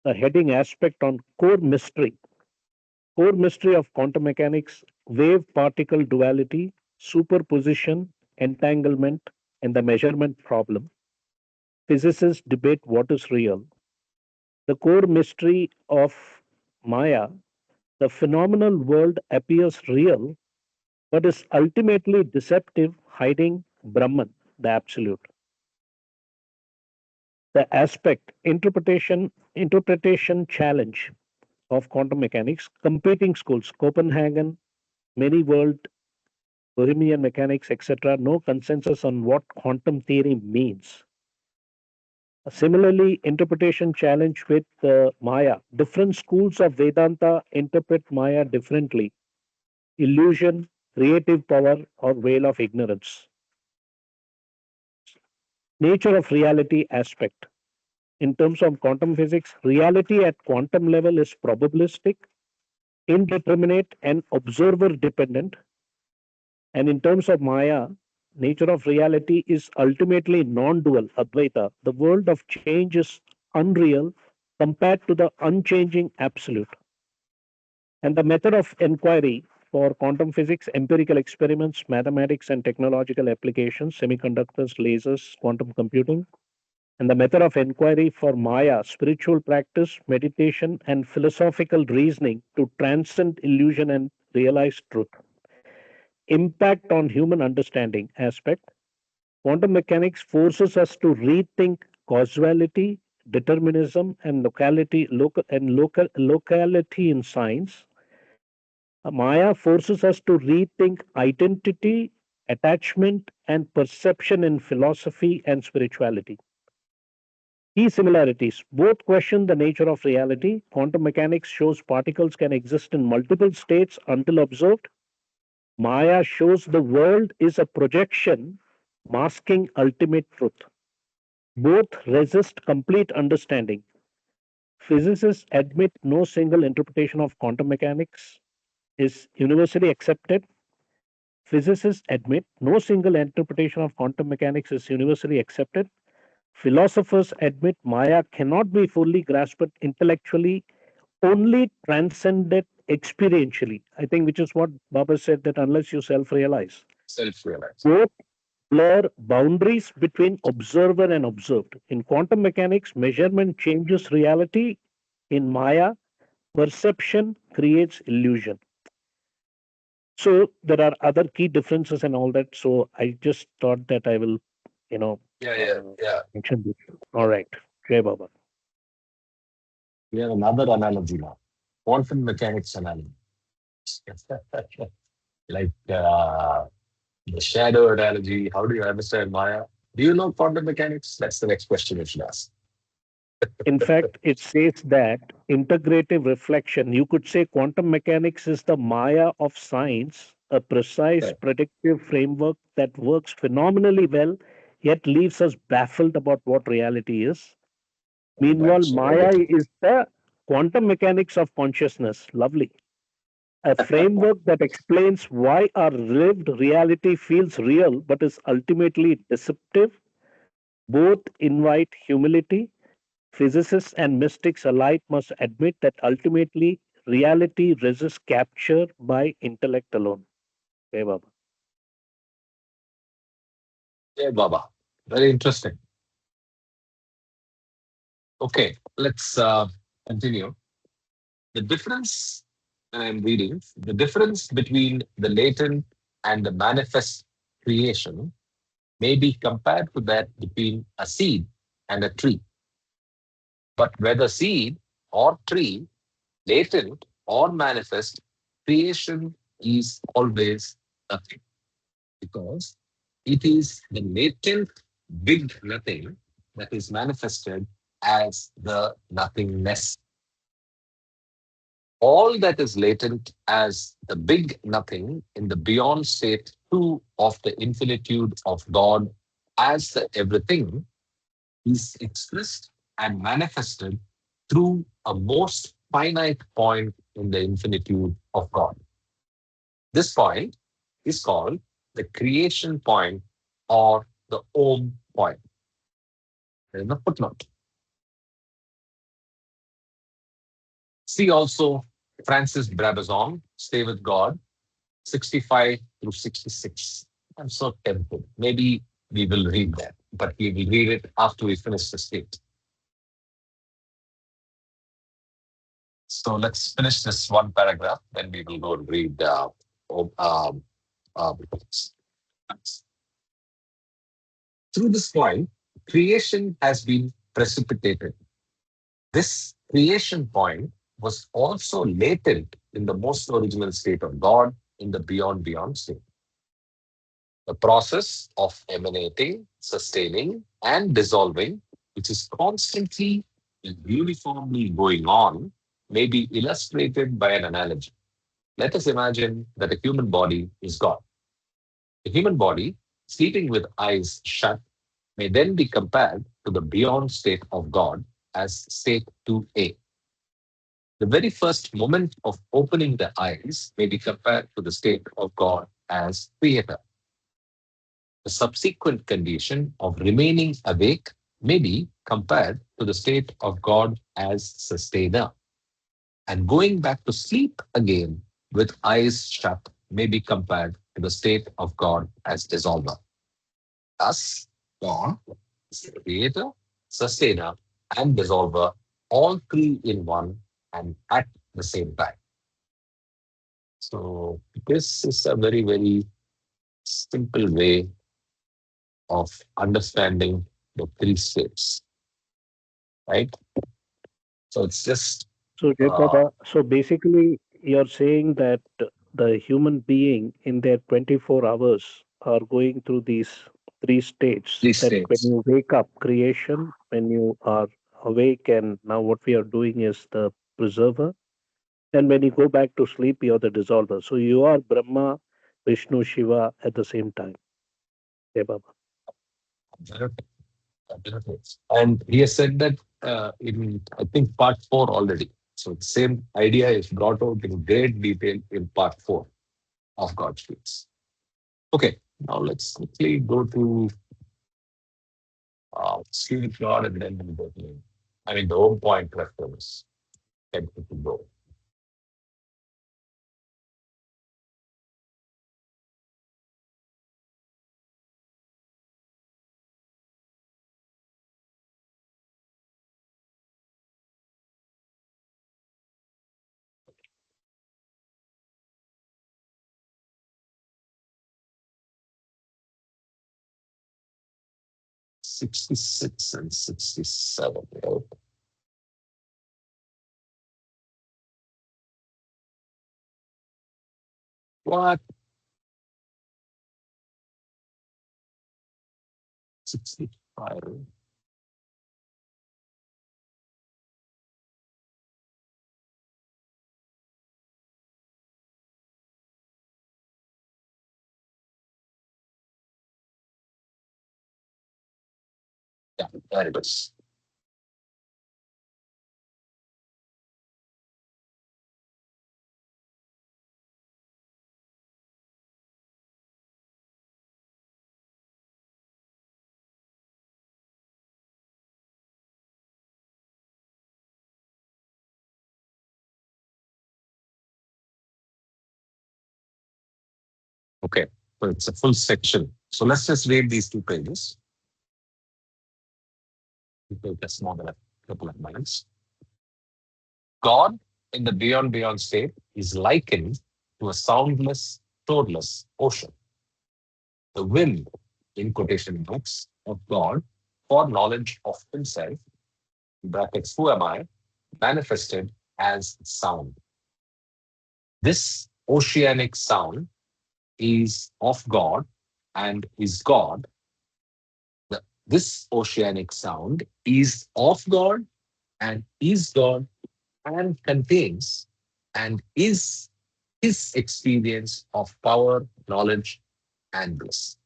The heading aspect on core mystery. Core mystery of quantum mechanics, wave particle duality, superposition, entanglement, and the measurement problem. Physicists debate what is real. The core mystery of Maya, the phenomenal world appears real but is ultimately deceptive, hiding Brahman, the absolute. The aspect interpretation challenge of quantum mechanics, competing schools, Copenhagen, many world, Bohemian mechanics, etc., no consensus on what quantum theory means. Similarly, interpretation challenge with Maya. Different schools of Vedanta interpret Maya differently. Illusion, creative power, or veil of ignorance. Nature of reality aspect. In terms of quantum physics, reality at quantum level is probabilistic, indeterminate, and observer dependent. And in terms of Maya, nature of reality is ultimately non dual, Advaita. The world of change is unreal compared to the unchanging absolute. And the method of inquiry for quantum physics, empirical experiments, mathematics, and technological applications, semiconductors, lasers, quantum computing. And the method of inquiry for Maya, spiritual practice, meditation, and philosophical reasoning to transcend illusion and realize truth. Impact on human understanding aspect. Quantum mechanics forces us to rethink causality, determinism, and locality in science. Maya forces us to rethink identity, attachment, and perception in philosophy and spirituality. Key similarities. Both question the nature of reality. Quantum mechanics shows particles can exist in multiple states until observed. Maya shows the world is a projection masking ultimate truth. Both resist complete understanding. Physicists admit no single interpretation of quantum mechanics is universally accepted. Physicists admit no single interpretation of quantum mechanics is universally accepted. Philosophers admit Maya cannot be fully grasped intellectually, only transcended experientially. I think which is what Baba said that unless you self realize. Self-realized. Both blur boundaries between observer and observed. In quantum mechanics, measurement changes reality. In Maya, perception creates illusion. So there are other key differences and all that. So I just thought that I will, you know, Yeah, yeah, uh, yeah. mention this. All right. Jai Baba. We have another analogy now. Quantum mechanics analogy. like the shadow analogy. How do you understand Maya? Do you know quantum mechanics? That's the next question you should ask. In fact, it says that integrative reflection, you could say quantum mechanics is the Maya of science, a precise Right. predictive framework that works phenomenally well, yet leaves us baffled about what reality is. Meanwhile, That's Maya negative. is the quantum mechanics of consciousness. Lovely. A framework that explains why our lived reality feels real but is ultimately deceptive. Both invite humility. Physicists and mystics alike must admit that ultimately reality resists capture by intellect alone. Okay, Baba. Yeah, Baba. Very interesting. Okay, let's continue. The difference, and I'm reading, the difference between the latent and the manifest creation may be compared to that between a seed and a tree. But whether seed or tree, latent or manifest, creation is always nothing because it is the latent big nothing that is manifested as the nothingness. All that is latent as the big nothing in the beyond state two of the infinitude of God as the everything is expressed and manifested through a most finite point in the infinitude of God. This point is called the creation point or the Om point. There is a footnote. See also Francis Brabazon, Stay with God, 65 through 66. I'm so tempted. Maybe we will read that, but we will read it after we finish the state. So let's finish this one paragraph, then we will go and read um, um, books. Through this point, creation has been precipitated. This creation point was also latent in the most original state of God in the beyond state. The process of emanating, sustaining, and dissolving, which is constantly and uniformly going on, may be illustrated by an analogy. Let us imagine that a human body is God. The human body, sleeping with eyes shut, may then be compared to the beyond state of God as state 2A. The very first moment of opening the eyes may be compared to the state of God as creator. The subsequent condition of remaining awake may be compared to the state of God as sustainer. And going back to sleep again with eyes shut may be compared to the state of God as dissolver. Thus, God is the creator, sustainer, and dissolver, all three in one and at the same time. So, this is a very, very simple way of understanding the three states, right? So, it's just So, Jay uh, Baba, so basically, you're saying that the human being in their 24 hours are going through these three states. three That when states. you wake up, creation, when you are awake, and now what we are doing is the preserver. And when you go back to sleep, you're the dissolver. So you are Brahma, Vishnu, Shiva at the same time. Jai Baba. Absolutely. And he has said that in, I think, part four already. So the same idea is brought out in great detail in part four of God's Speaks. Okay, now let's quickly go to Spirit God and then we'll go to, I mean, the home point reference. Can quickly go. '66 and '67. Right? What? 65. Yeah, there it is. Okay, so it's a full section. So let's just read these 2 pages. It will take us more than a couple of minutes. God in the beyond beyond state is likened to a soundless, shoreless ocean. The wind, in quotation marks, of God for knowledge of himself, brackets, who am I, manifested as sound. This oceanic sound is of God and is God. This oceanic sound is of God and is God and contains and is his experience of power, knowledge, and bliss.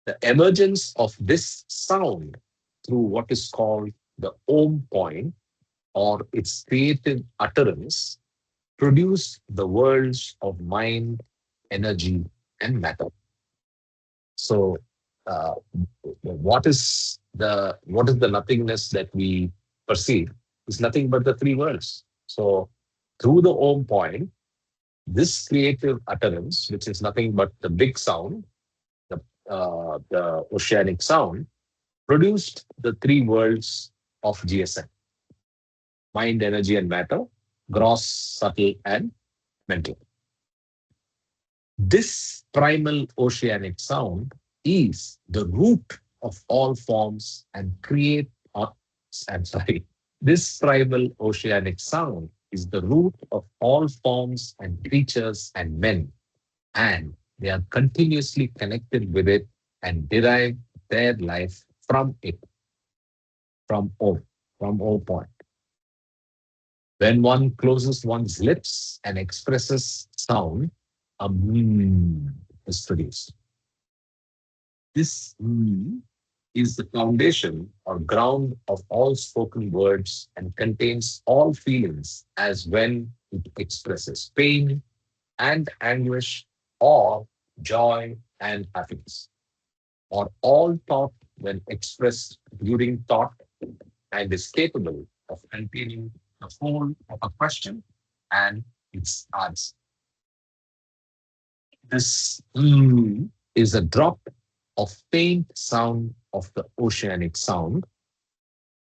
The emergence of this sound through what is called the Om point or its creative utterance produced the worlds of mind, energy, and matter. So, what is the nothingness that we perceive is nothing but the three worlds. So, through the Om point, this creative utterance, which is nothing but the big sound, the oceanic sound, produced the three worlds of GSM: mind, energy, and matter, gross, subtle, and mental. This primal oceanic sound is the root of all forms and create. I'm sorry. This primal oceanic sound is the root of all forms and creatures and men, and they are continuously connected with it and derive their life from it, from O, from O point. When one closes one's lips and expresses sound, a is produced. This is the foundation or ground of all spoken words and contains all feelings as when it expresses pain and anguish or joy and happiness, or all thought when expressed during thought and is capable of containing the whole of a question and its answer. This is a drop of faint sound of the oceanic sound,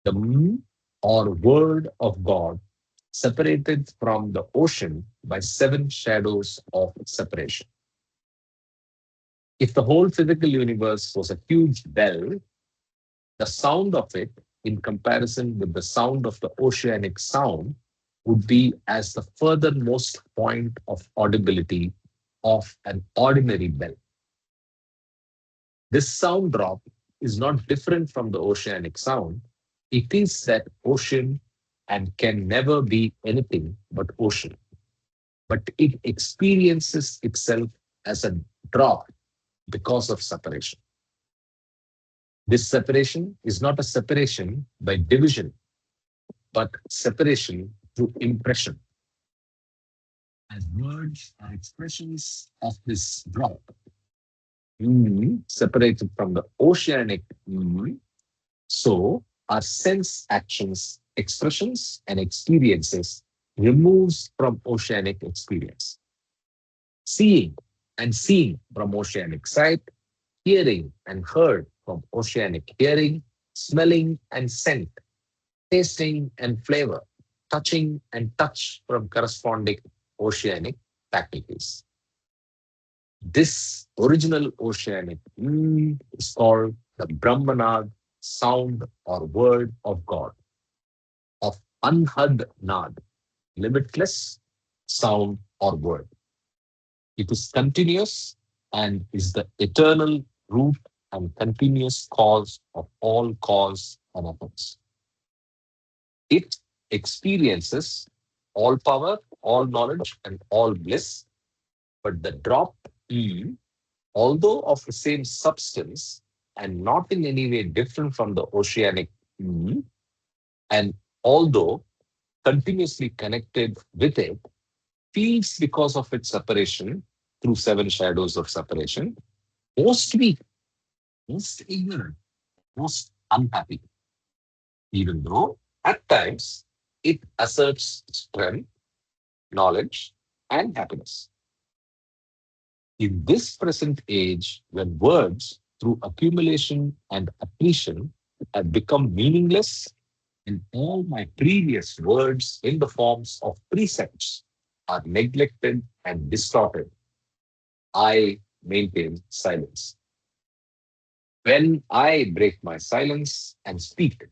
the or word of God, separated from the ocean by seven shadows of separation. If the whole physical universe was a huge bell, the sound of it, in comparison with the sound of the oceanic sound, would be as the furthermost point of audibility of an ordinary bell. This sound drop is not different from the oceanic sound. It is that ocean and can never be anything but ocean. But it experiences itself as a drop because of separation. This separation is not a separation by division, but separation through impression. As words are expressions of this drop, separated from the oceanic, so our sense actions, expressions, and experiences removes from oceanic experience. Seeing and seen from oceanic sight, hearing and heard from oceanic hearing, smelling and scent, tasting and flavor, touching and touch from corresponding oceanic faculties. This original oceanic is called the Brahmanad sound or word of God, of Anhad Nad, limitless sound or word. It is continuous and is the eternal root and continuous cause of all cause and effects. It experiences all power, all knowledge, and all bliss, but the drop, although of the same substance and not in any way different from the oceanic, and although continuously connected with it, feels because of its separation through seven shadows of separation, most weak, most ignorant, most unhappy, even though at times it asserts strength, knowledge, and happiness. In this present age, when words through accumulation and accretion have become meaningless, and all my previous words in the forms of precepts are neglected and distorted, I maintain silence. When I break my silence and speak,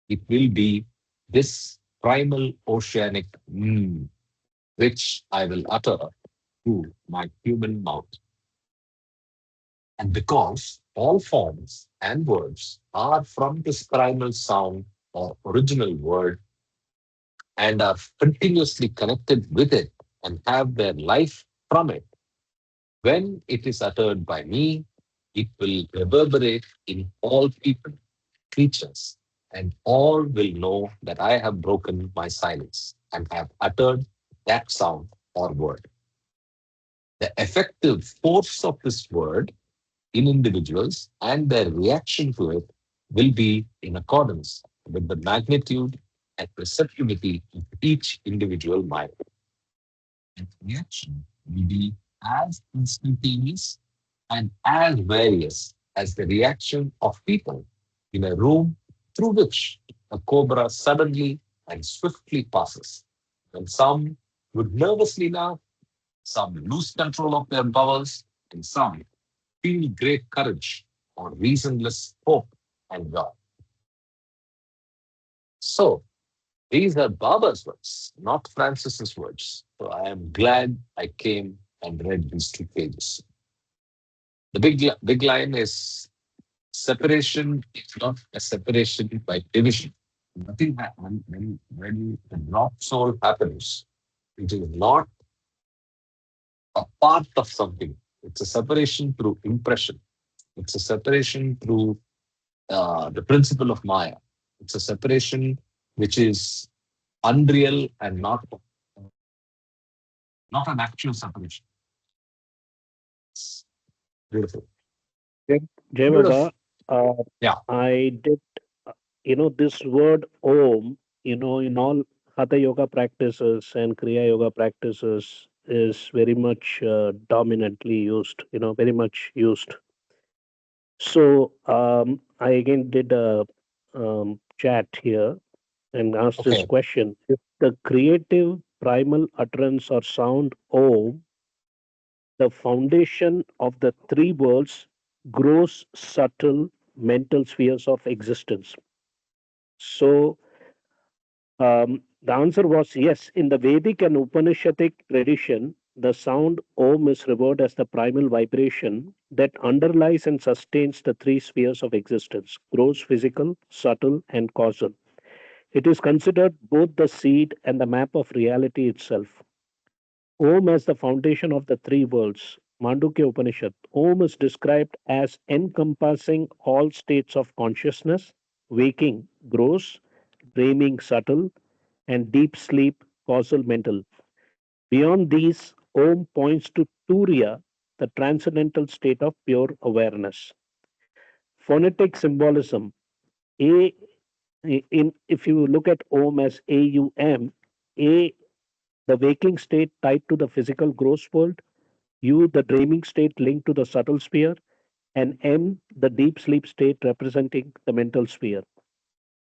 it will be this primal oceanic which I will utter through my human mouth. And because all forms and words are from this primal sound or original word and are continuously connected with it and have their life from it, when it is uttered by me, it will reverberate in all people, creatures, and all will know that I have broken my silence and have uttered that sound or word. The effective force of this word in individuals and their reaction to it will be in accordance with the magnitude and receptivity of each individual mind. And reaction will be as instantaneous and as various as the reaction of people in a room through which a cobra suddenly and swiftly passes. And some would nervously laugh, some lose control of their bowels, and some feel great courage or reasonless hope and joy. So these are Baba's words, not Francis's words. So I am glad I came and read these two pages. The big line is separation is not a separation by division. Nothing when the drop soul happens, it is not a part of something. It's a separation through impression. It's a separation through the principle of Maya. It's a separation which is unreal and not an actual separation. It's beautiful. Jai Beautiful. Baba, uh, Yeah. I did, this word Om, in all Hatha Yoga practices and Kriya Yoga practices is very much dominantly used, very much used. So I again did a chat here and asked this Okay. question. If the creative primal utterance or sound Om, the foundation of the three worlds, gross, subtle mental spheres of existence. So the answer was yes. In the Vedic and Upanishadic tradition, the sound Om is revered as the primal vibration that underlies and sustains the three spheres of existence: gross, physical, subtle, and causal. It is considered both the seed and the map of reality itself. Om as the foundation of the three worlds. Mandukya Upanishad. Om is described as encompassing all states of consciousness, waking, gross, dreaming, subtle, and deep sleep, causal, mental. Beyond these, Om points to Turiya, the transcendental state of pure awareness. Phonetic symbolism. A in if you look at Om as AUM, A the waking state tied to the physical gross world, U the dreaming state linked to the subtle sphere, and M the deep sleep state representing the mental sphere.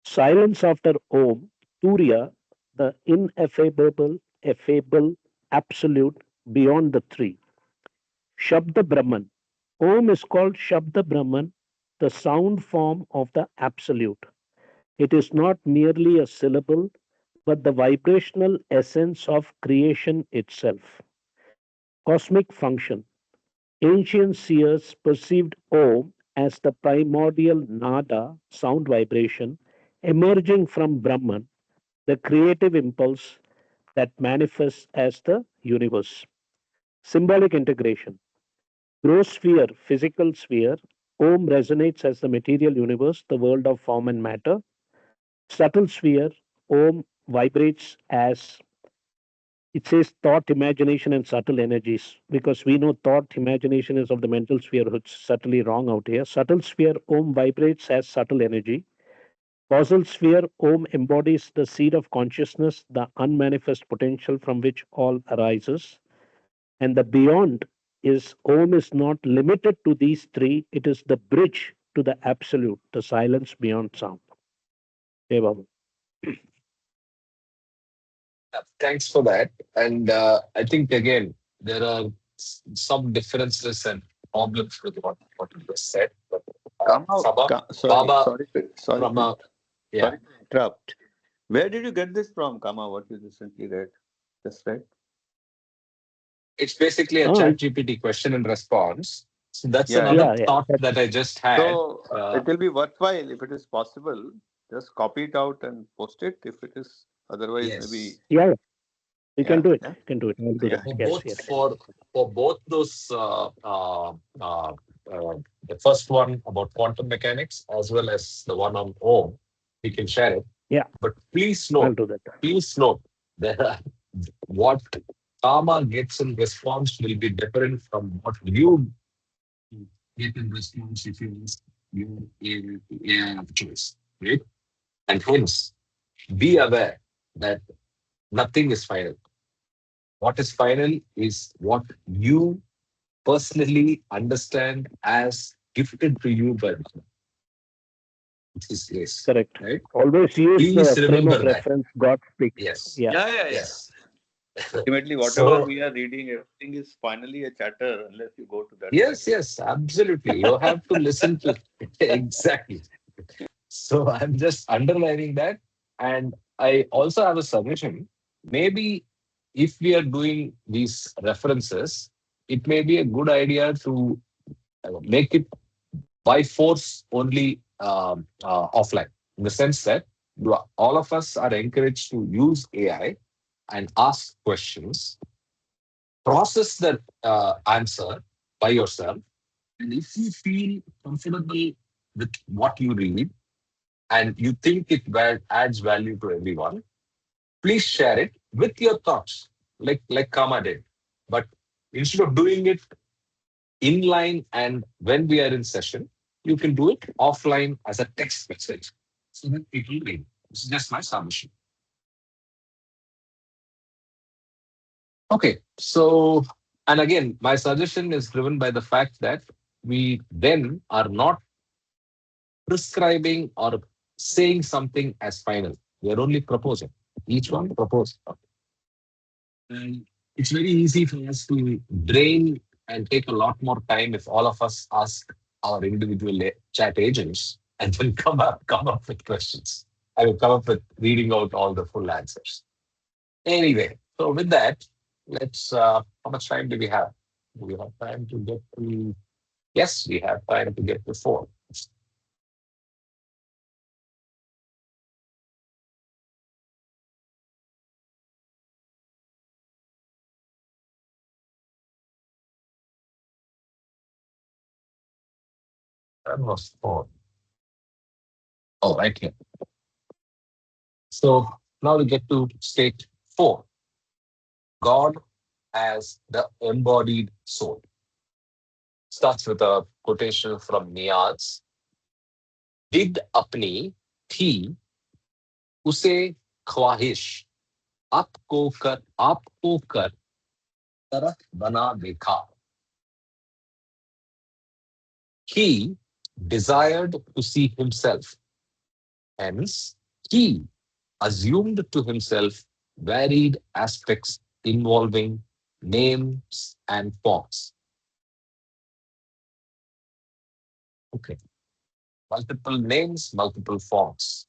Silence after Om, Turiya, the ineffable, effable, absolute, beyond the three. Shabda Brahman. Om is called Shabda Brahman, the sound form of the absolute. It is not merely a syllable, but the vibrational essence of creation itself. Cosmic function. Ancient seers perceived Om as the primordial nada, sound vibration, emerging from Brahman, the creative impulse that manifests as the universe. Symbolic integration. Gross sphere, physical sphere, Om resonates as the material universe, the world of form and matter. Subtle sphere, Om vibrates as it says thought, imagination, and subtle energies because we know thought, imagination is of the mental sphere, which is subtly wrong out here. Subtle sphere, Om vibrates as subtle energy. Causal sphere, Om embodies the seed of consciousness, the unmanifest potential from which all arises. And the beyond is Om is not limited to these three. It is the bridge to the absolute, the silence beyond sound. Hey, Babu. Thanks for that. And I think again there are some differences and problems with what you just said. But Kama, Sabha, sorry, Baba, sorry from to, yeah, sorry to interrupt. Where did you get this from, Kama? What you recently read? Just read? it's basically a Oh, chat GPT question and response. So that's Yeah, another yeah. yeah, yeah. thought that I just had. So it will be worthwhile if it is possible. Just copy it out and post it. If it is otherwise, maybe Yes. Yeah, you can yeah, do it. yeah, You can do it. I'll do yeah. that. for Yes, both yes. for both those uh, the first one about quantum mechanics as well as the one on Ohm, we can share it. Yeah, But I'll do that. please note that what karma gets in response will be different from what you get in response if you ask you in area of choice, right? And hence, be aware that nothing is final. What is final is what you personally understand as gifted to you by God, which is grace, Correct. right? Always use Please the frame of remember that. reference God speaks. Yes, Yeah, Yeah, yeah, yeah. yes. Ultimately, whatever So we are reading, everything is finally a chatter unless you go to that side. yes, yes, absolutely. You have to listen to exactly. So I'm just underlining that. And I also have a suggestion. Maybe if we are doing these references, it may be a good idea to make it by force only offline, in the sense that all of us are encouraged to use AI and ask questions, process that answer by yourself. And if you feel comfortable with what you read and you think it adds value to everyone, please share it with your thoughts, like Kama did. But instead of doing it inline and when we are in session, you can do it offline as a text message so that people read. This is just my submission. Okay, so and again, my suggestion is driven by the fact that we then are not prescribing or saying something as final. We are only proposing. Each one propose. And it's very easy for us to drain and take a lot more time if all of us ask our individual chat agents and then come up with questions. I will come up with reading out all the full answers. Anyway, so with that, let's. How much time do we have? Do we have time to get to? Yes, we have time to get to four. Almost four. Oh, right here. So now we get to state four. God as the embodied soul. Starts with a quotation from Niaz. Did apni थी उसे ख्वाहिश आपको कर तरह बना देखा. He desired to see himself. Hence, he assumed to himself varied aspects involving names and forms. Okay. Multiple names, multiple forms.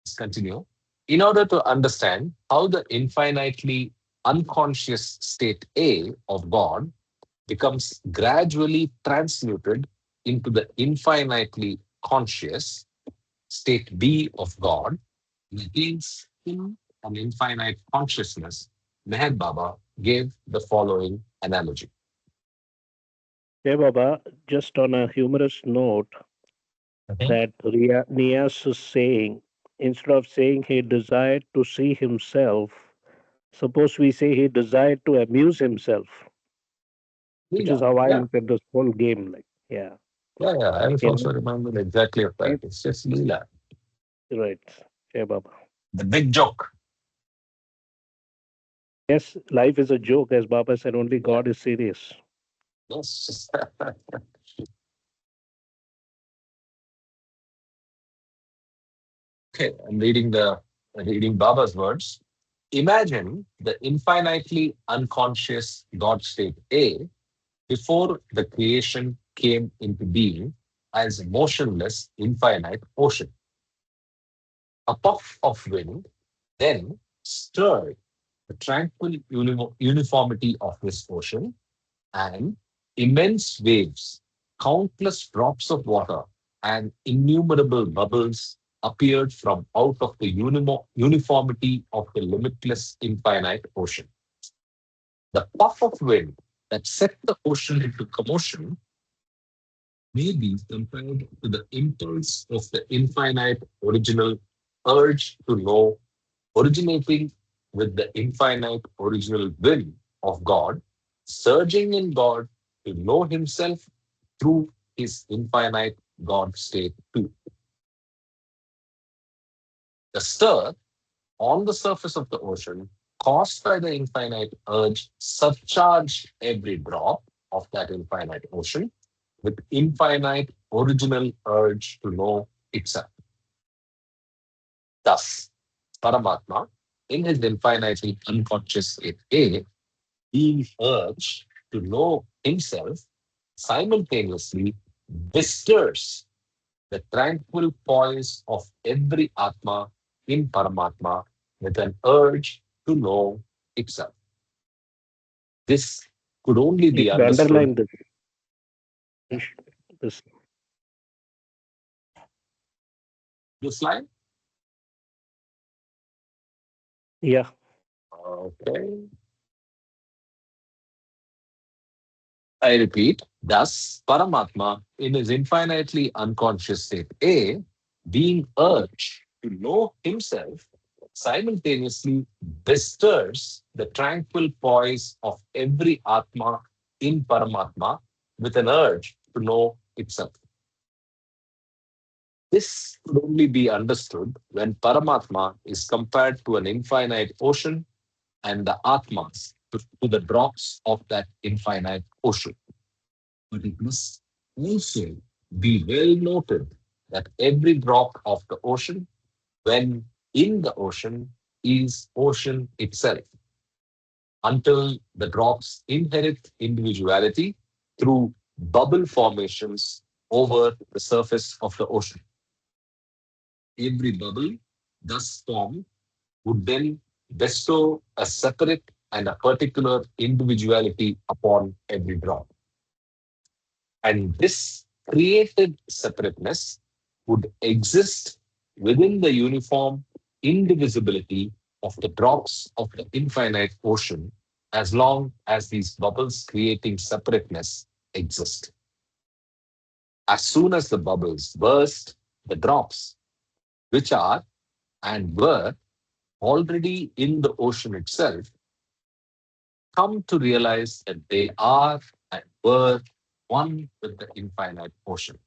Let's continue. In order to understand how the infinitely unconscious state A of God becomes gradually transmuted into the infinitely conscious state B of God, and attains in an infinite consciousness, Meher Baba gave the following analogy. Hey, Baba, just on a humorous note, Mhm. that Nias is saying, instead of saying he desired to see himself, suppose we say he desired to amuse himself, which is Leela. how I Yeah, look at this whole game. Like, yeah, yeah. I was you know, also reminded exactly of that. it- It's just Leela. right. Hey, Baba. The big joke. Yes, life is a joke, as Baba said, only Yeah. God is serious. Yes. Okay, I'm reading Baba's words. Imagine the infinitely unconscious God state A before the creation came into being as a motionless, infinite ocean. A puff of wind then stirred the tranquil uniformity of this ocean, and immense waves, countless drops of water, and innumerable bubbles appeared from out of the uniformity of the limitless, infinite ocean. The puff of wind that set the ocean into commotion may be compared to the impulse of the infinite original urge to know, originating with the infinite original will of God, surging in God to know Himself through His infinite God state too. The stir on the surface of the ocean, caused by the infinite urge, surcharged every drop of that infinite ocean with infinite original urge to know itself. Thus, Paramatma, in his infinitely unconscious state A, being urged to know himself, simultaneously bestirs the tranquil poise of every Atma in Paramatma with an urge to know itself. This could only You be should understood. underline this. You should- this. This line? Yeah. Okay. I repeat, thus, Paramatma, in his infinitely unconscious state A, being urged to know himself, simultaneously bestirs the tranquil poise of every Atma in Paramatma with an urge to know itself. This could only be understood when Paramatma is compared to an infinite ocean and the Atmas to the drops of that infinite ocean. But it must also be well noted that every drop of the ocean, when in the ocean, is ocean itself until the drops inherit individuality through bubble formations over the surface of the ocean. Every bubble thus formed would then bestow a separate and a particular individuality upon every drop. And this created separateness would exist within the uniform indivisibility of the drops of the infinite ocean as long as these bubbles creating separateness exist. As soon as the bubbles burst, the drops, which are and were already in the ocean itself, come to realize that they are and were one with the infinite ocean.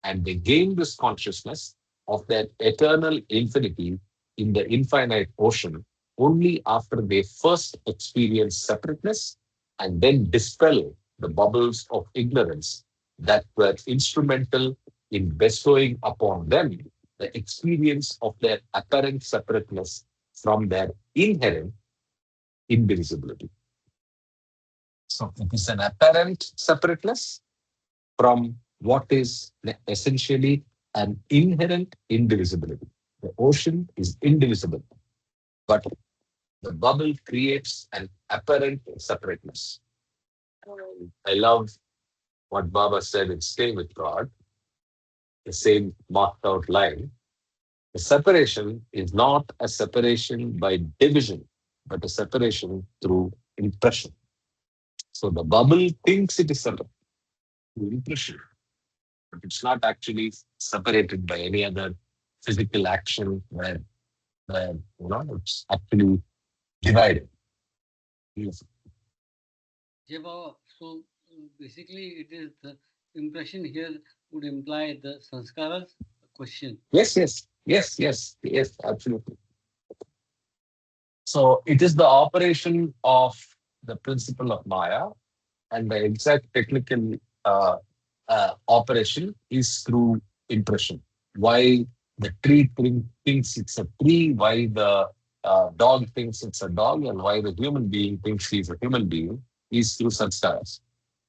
And they gain this consciousness of their eternal infinity in the infinite ocean only after they first experience separateness and then dispel the bubbles of ignorance that were instrumental in bestowing upon them the experience of their apparent separateness from their inherent indivisibility. So it is an apparent separateness from what is essentially an inherent indivisibility. The ocean is indivisible, but the bubble creates an apparent separateness. I love what Baba said in Stay with God, the same marked out line. The separation is not a separation by division, but a separation through impression. So the bubble thinks it is separate through impression, but it's not actually separated by any other physical action where it's actually divided. Yes, Java, so basically it is the impression here would imply the sanskaras question. yes, yes, yes, yes, yes, absolutely. So it is the operation of the principle of Maya, and the exact technical uh, operation is through impression. Why the tree thinks it's a tree, why the dog thinks it's a dog, and why the human being thinks he's a human being is through sanskaras.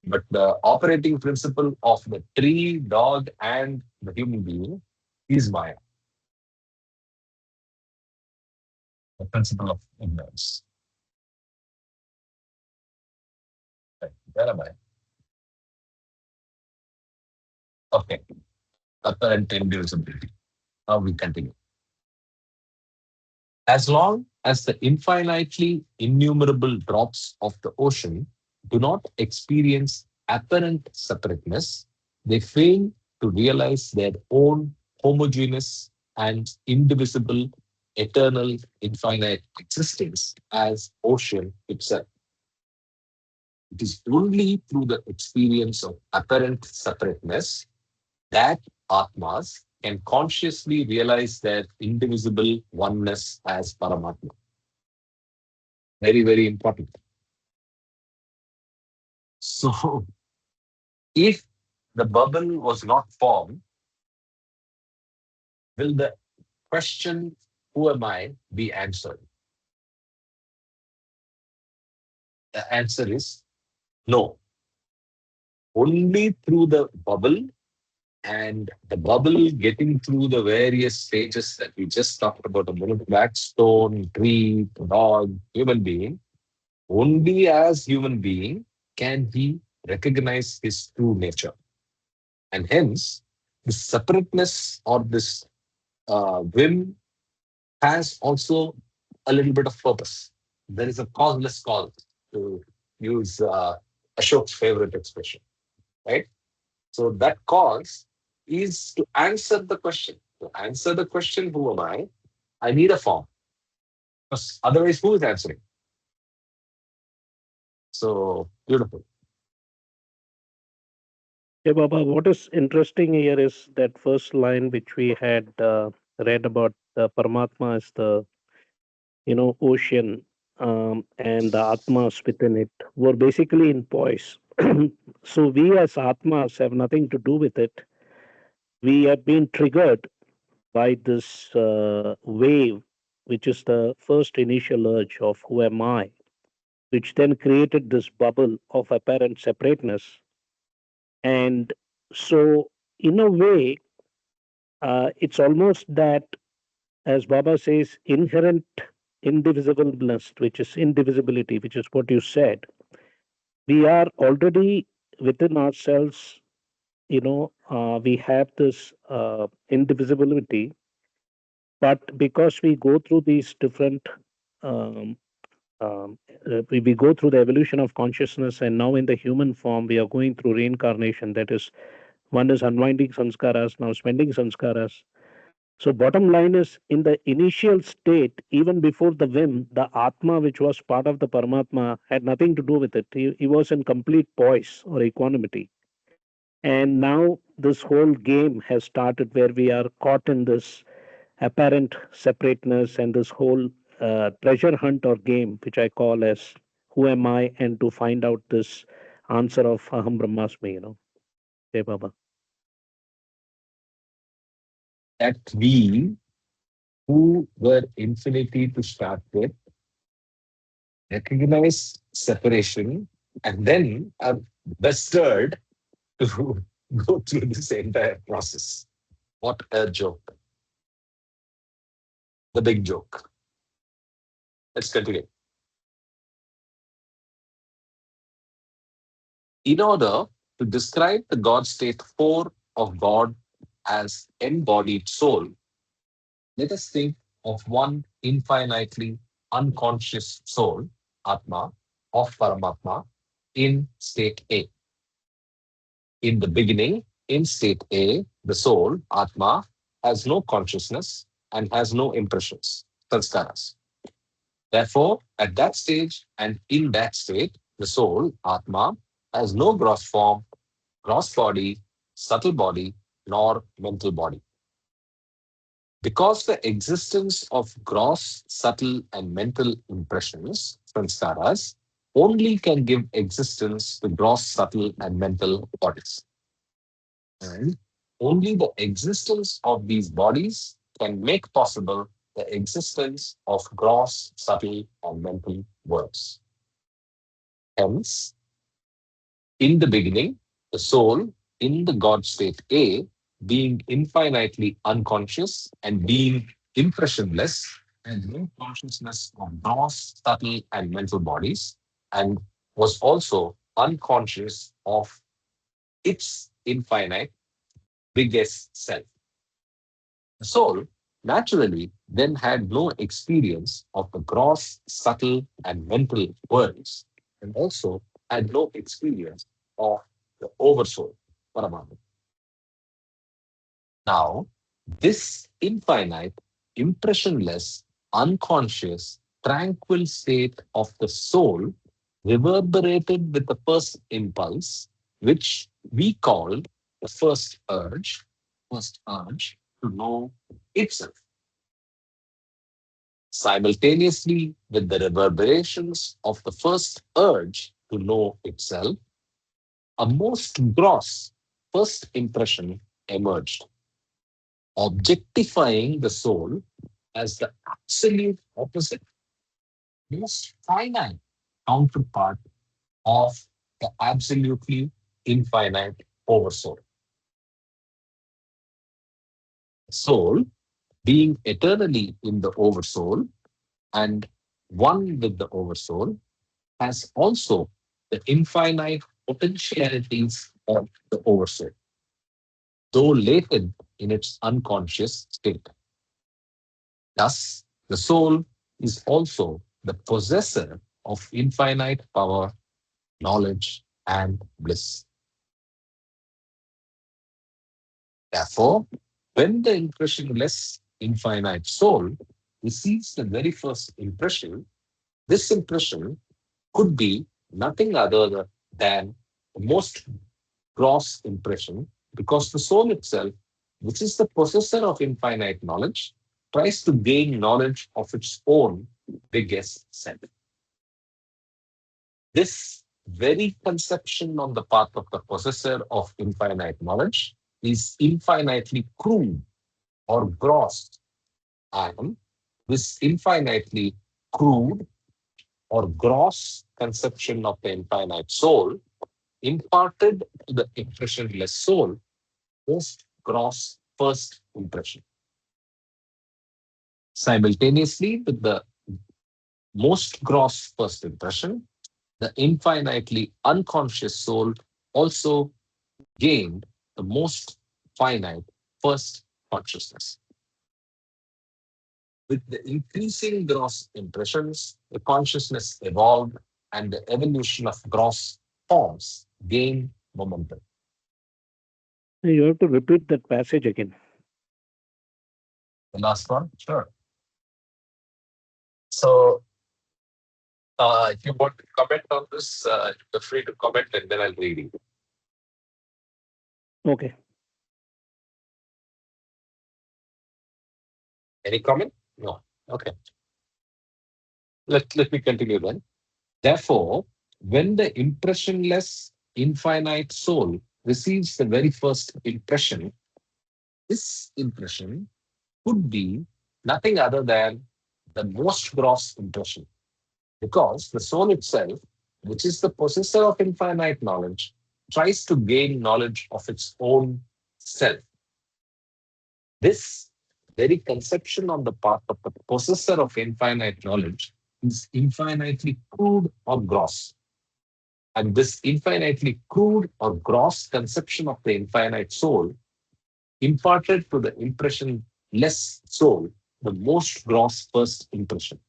But the operating principle of the tree, dog, and the human being is Maya, the principle of ignorance. Right. Where am I? Okay. Apparent indivisibility. Now we continue. As long as the infinitely innumerable drops of the ocean do not experience apparent separateness, they fail to realize their own homogeneous and indivisible, eternal, infinite existence as ocean itself. It is only through the experience of apparent separateness that Atmas can consciously realize their indivisible oneness as Paramatma. Very, very important. So, if the bubble was not formed, will the question, who am I, be answered? The answer is no. Only through the bubble, and the bubble getting through the various stages that we just talked about a minute back: stone, tree, dog, human being. Only as human being can he recognize his true nature. And hence, the separateness or this whim has also a little bit of purpose. There is a causeless cause, to use Ashok's favorite expression, right? So that cause is to answer the question. To answer the question, who am I need a form. Because otherwise, who is answering? So beautiful. Yeah, Baba, what is interesting here is that first line which we had read about Paramatma is the ocean, and the Atmas within it were basically in poise. So we as Atmas have nothing to do with it. We have been triggered by this wave, which is the first initial urge of who am I, which then created this bubble of apparent separateness. And so, in a way, it's almost that, as Baba says, inherent indivisibleness, which is indivisibility, which is what you said. We are already within ourselves, we have this indivisibility, but because we go through these different um, we go through the evolution of consciousness, and now in the human form we are going through reincarnation. That is, one is unwinding sanskaras, now spending sanskaras. So bottom line is, in the initial state, even before the whim, the Atma, which was part of the Paramatma, had nothing to do with it. He was in complete poise or equanimity. And now this whole game has started where we are caught in this apparent separateness and this whole treasure hunt or game, which I call as who am I, and to find out this answer of Aham Brahmasmi, Jai Baba. That we who were infinity to start with recognize separation and then are bestirred to go through this entire process. What a joke. The big joke. Let's continue. In order to describe the God state 4 of God as embodied soul, let us think of one infinitely unconscious soul, Atma, of Paramatma, in state A. In the beginning, in state A, the soul, Atma, has no consciousness and has no impressions, sanskaras. Therefore, at that stage and in that state, the soul, Atma, has no gross form, gross body, subtle body, nor mental body. Because the existence of gross, subtle, and mental impressions, sanskaras, only can give existence to gross, subtle, and mental bodies. And only the existence of these bodies can make possible the existence of gross, subtle, and mental worlds. Hence, in the beginning, the soul in the God state A, being infinitely unconscious and being impressionless, and no consciousness of gross, subtle, and mental bodies, and was also unconscious of its infinite biggest self. The soul naturally then had no experience of the gross, subtle, and mental worlds, and also had no experience of the oversoul, Paramatma. Now, this infinite, impressionless, unconscious, tranquil state of the soul reverberated with the first impulse, which we call the first urge to know itself. Simultaneously with the reverberations of the first urge to know itself, a most gross first impression emerged, objectifying the soul as the absolute opposite, most finite counterpart of the absolutely infinite oversoul. Soul, being eternally in the oversoul and one with the oversoul, has also the infinite potentialities of the oversoul, though latent in its unconscious state. Thus, the soul is also the possessor of infinite power, knowledge, and bliss. Therefore, when the impressionless infinite soul receives the very first impression, this impression could be nothing other than the most gross impression, because the soul itself, which is the possessor of infinite knowledge, tries to gain knowledge of its own biggest self. This very conception on the part of the possessor of infinite knowledge is infinitely crude or gross, and this infinitely crude or gross conception of the infinite soul imparted to the impressionless soul most gross first impression. Simultaneously with the most gross first impression, the infinitely unconscious soul also gained the most finite first consciousness. With the increasing gross impressions, the consciousness evolved and the evolution of gross forms gained momentum. You have to repeat that passage again. The last one? Sure. So, if you want to comment on this, feel free to comment and then I'll read it. Okay. Any comment? No. Okay. Let me continue then. Therefore, when the impressionless infinite soul receives the very first impression, this impression could be nothing other than the most gross impression, because the soul itself, which is the possessor of infinite knowledge, tries to gain knowledge of its own self. This very conception on the part of the possessor of infinite knowledge is infinitely crude or gross. And this infinitely crude or gross conception of the infinite soul imparted to the impressionless soul the most gross first impression.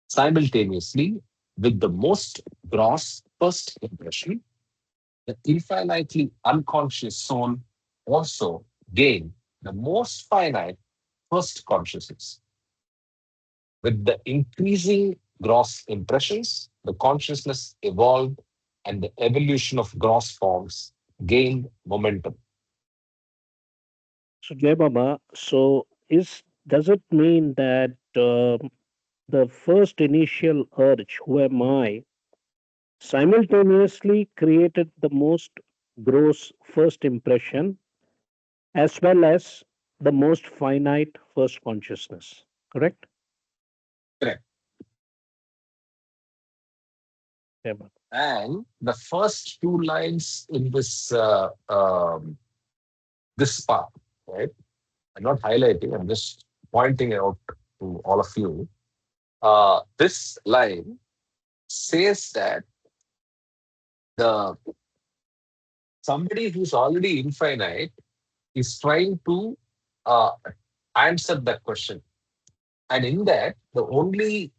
Simultaneously, with the most gross first impression, the infinitely unconscious soul also gained the most finite first consciousness. With the increasing gross impressions, the consciousness evolved and the evolution of gross forms gained momentum. So, Jai Baba, so does it mean that the first initial urge, who am I, simultaneously created the most gross first impression as well as the most finite first consciousness? Correct? Correct. Yeah, man. And the first two lines in this part, right? I'm not highlighting, I'm just pointing out to all of you. This line says that the somebody who's already infinite is trying to uh, answer that question. And in that, the only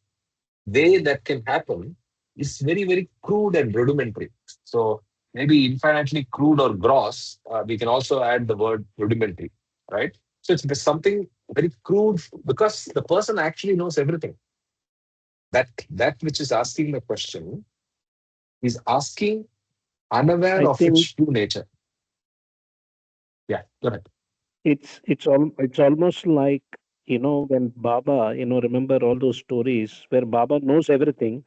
way that can happen is very, very crude and rudimentary. So maybe infinitely crude or gross, we can also add the word rudimentary, right? So it's something very crude because the person actually knows everything. That which is asking the question is asking unaware I of think its true nature. Yeah, go ahead. it's almost like, when Baba, remember all those stories where Baba knows everything,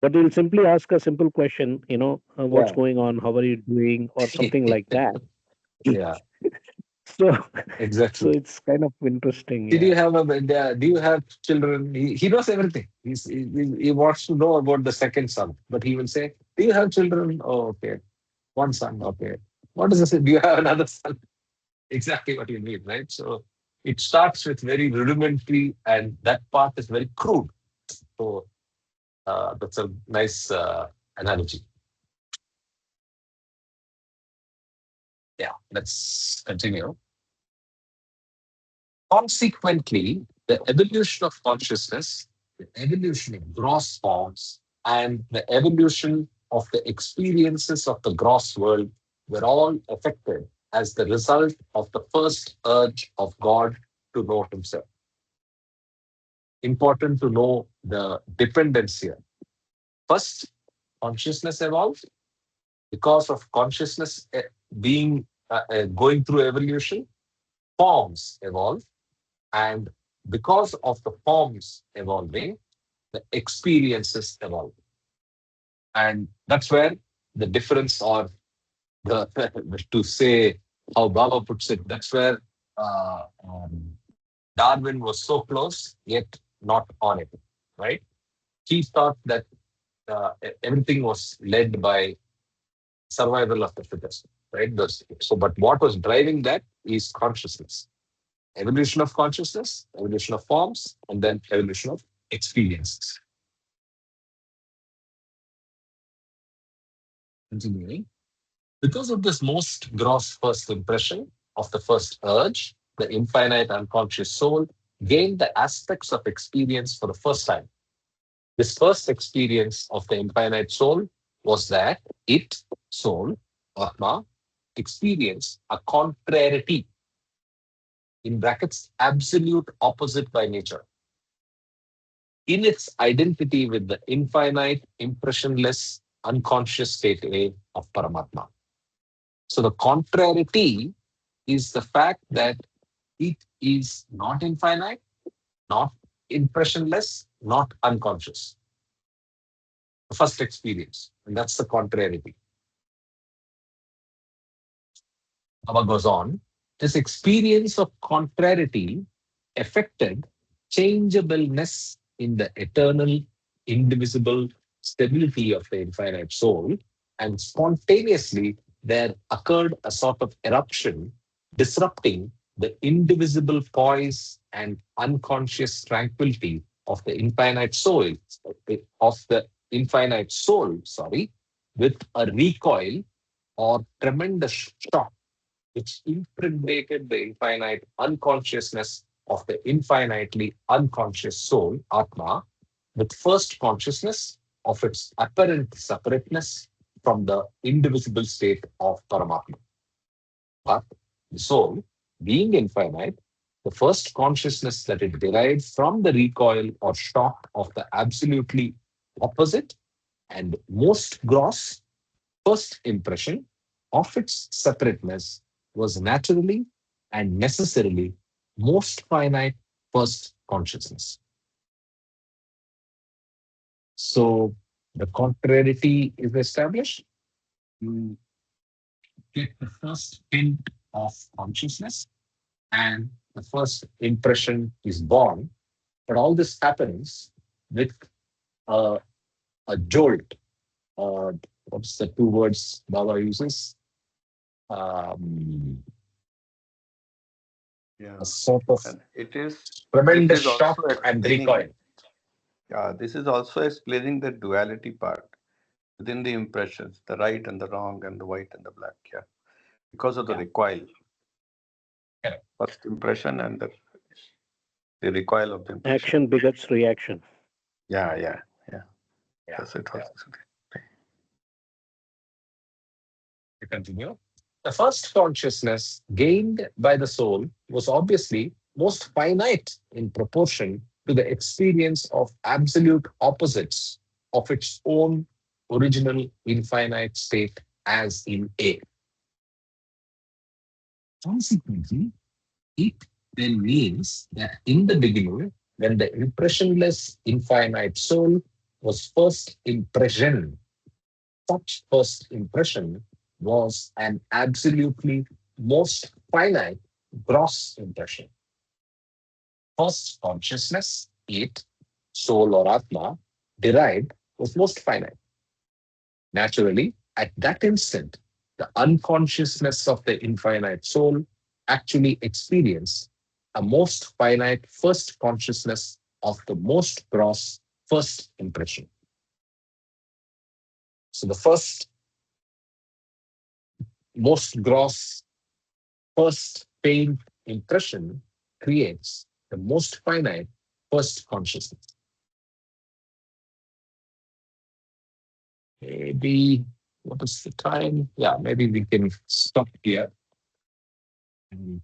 but he'll simply ask a simple question, what's Yeah, going on, how are you doing, or something like that. yeah, So so exactly. it's kind of interesting. Did you Yeah. have do you have children? He knows everything. He wants to know about the second son, but he will say, "Do you have children?" Oh, okay, one son. Okay, what does this say? Do you have another son? Exactly what you need, right? So it starts with very rudimentary, and that part is very crude. So that's a nice analogy. Yeah, let's continue. Consequently, the evolution of consciousness, the evolution of gross forms, and the evolution of the experiences of the gross world were all affected as the result of the first urge of God to know Himself. Important to know the dependence here. First, consciousness evolved because of consciousness being going through evolution. Forms evolve, and because of the forms evolving, the experiences evolve. And that's where the difference, or the to say how Baba puts it, that's where Darwin was so close, yet not on it, right? He thought that everything was led by survival of the fittest, right? So, but what was driving that is consciousness. Evolution of consciousness, evolution of forms, and then evolution of experiences. Continuing. Because of this most gross first impression of the first urge, the infinite unconscious soul gained the aspects of experience for the first time. This first experience of the infinite soul was that it, soul, Atma, experienced a contrariety, in brackets, absolute opposite by nature, in its identity with the infinite, impressionless, unconscious state A of Paramatma. So the contrariety is the fact that it is not infinite, not impressionless, not unconscious. The first experience, and that's the contrariety. Baba goes on, this experience of contrariety affected changeableness in the eternal, indivisible stability of the infinite soul, and spontaneously there occurred a sort of eruption disrupting the indivisible poise and unconscious tranquility of the infinite soul, sorry, with a recoil or tremendous shock which impregnated the infinite unconsciousness of the infinitely unconscious soul, Atma, with first consciousness of its apparent separateness from the indivisible state of Paramatma. But the soul, being infinite, the first consciousness that it derived from the recoil or shock of the absolutely opposite and most gross first impression of its separateness was naturally and necessarily most finite first consciousness. So the contrariety is established. You get the first hint of consciousness, and the first impression is born. But all this happens with a, a jolt. Uh, what's the two words Baba uses? Um, Yeah. a sort of And it is, this tremendous is also shock and recoil. explaining, yeah, this is also explaining the duality part within the impressions, the right and the wrong and the white and the black. Yeah. Because of the Yeah, recoil, correct. first impression and the recoil of the impression. Action begets reaction. Yeah, yeah, yeah. Yeah, Yes, it yeah. was. To continue. The first consciousness gained by the soul was obviously most finite in proportion to the experience of absolute opposites of its own original infinite state as in A. Consequently, it then means that in the beginning, when the impressionless infinite soul was first impression, such first impression was an absolutely most finite gross impression. First consciousness, it, soul or Atma, derived was most finite. Naturally, at that instant, the unconsciousness of the infinite soul actually experienced a most finite first consciousness of the most gross first impression. So the first most gross first faint impression creates the most finite first consciousness. Maybe, what is the time? Yeah, maybe we can stop here and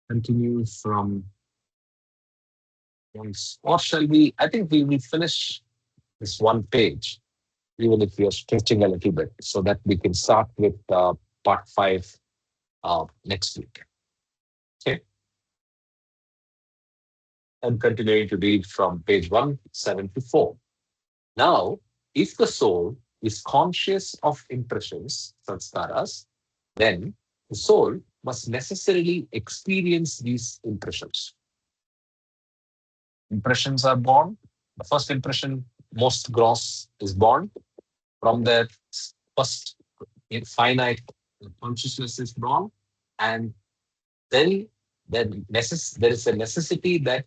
continue from once. Or shall we? I think we will finish this one page, even if we are stretching a little bit, so that we can start with part five next week. Okay. And continuing to read from page 174. Now, if the soul is conscious of impressions, sanskaras, then the soul must necessarily experience these impressions. Impressions are born. The first impression, most gross, is born. From that first finite consciousness is born. And then there is a necessity that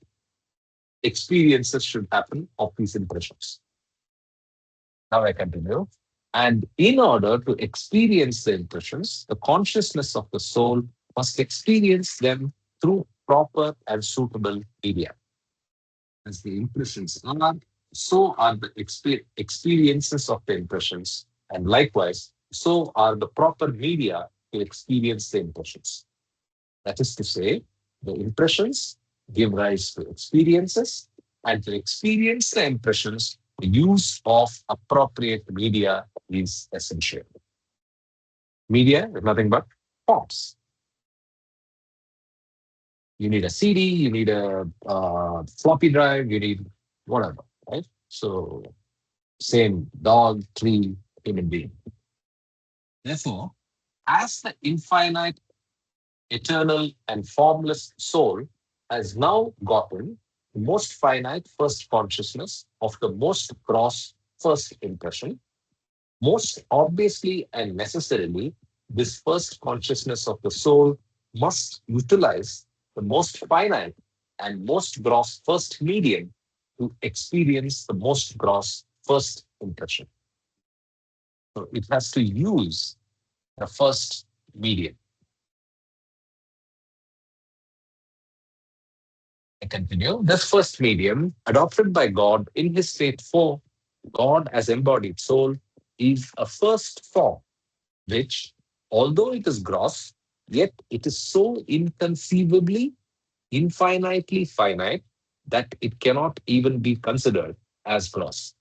experiences should happen of these impressions. Now I continue. And in order to experience the impressions, the consciousness of the soul must experience them through proper and suitable media. As the impressions are, so are the experiences of the impressions. And likewise, so are the proper media to experience the impressions. That is to say, the impressions give rise to experiences, and to experience the impressions, the use of appropriate media is essential. Media is nothing but forms. You need a CD, you need a floppy drive, you need whatever, right? So, same dog, tree, human being. Therefore, as the infinite, eternal, and formless soul has now gotten the most finite first consciousness of the most gross first impression, most obviously and necessarily, this first consciousness of the soul must utilize the most finite and most gross first medium to experience the most gross first impression. So it has to use the first medium. I continue. This first medium, adopted by God in his state 4, God as embodied soul, is a first form which, although it is gross, yet it is so inconceivably, infinitely finite that it cannot even be considered as gross.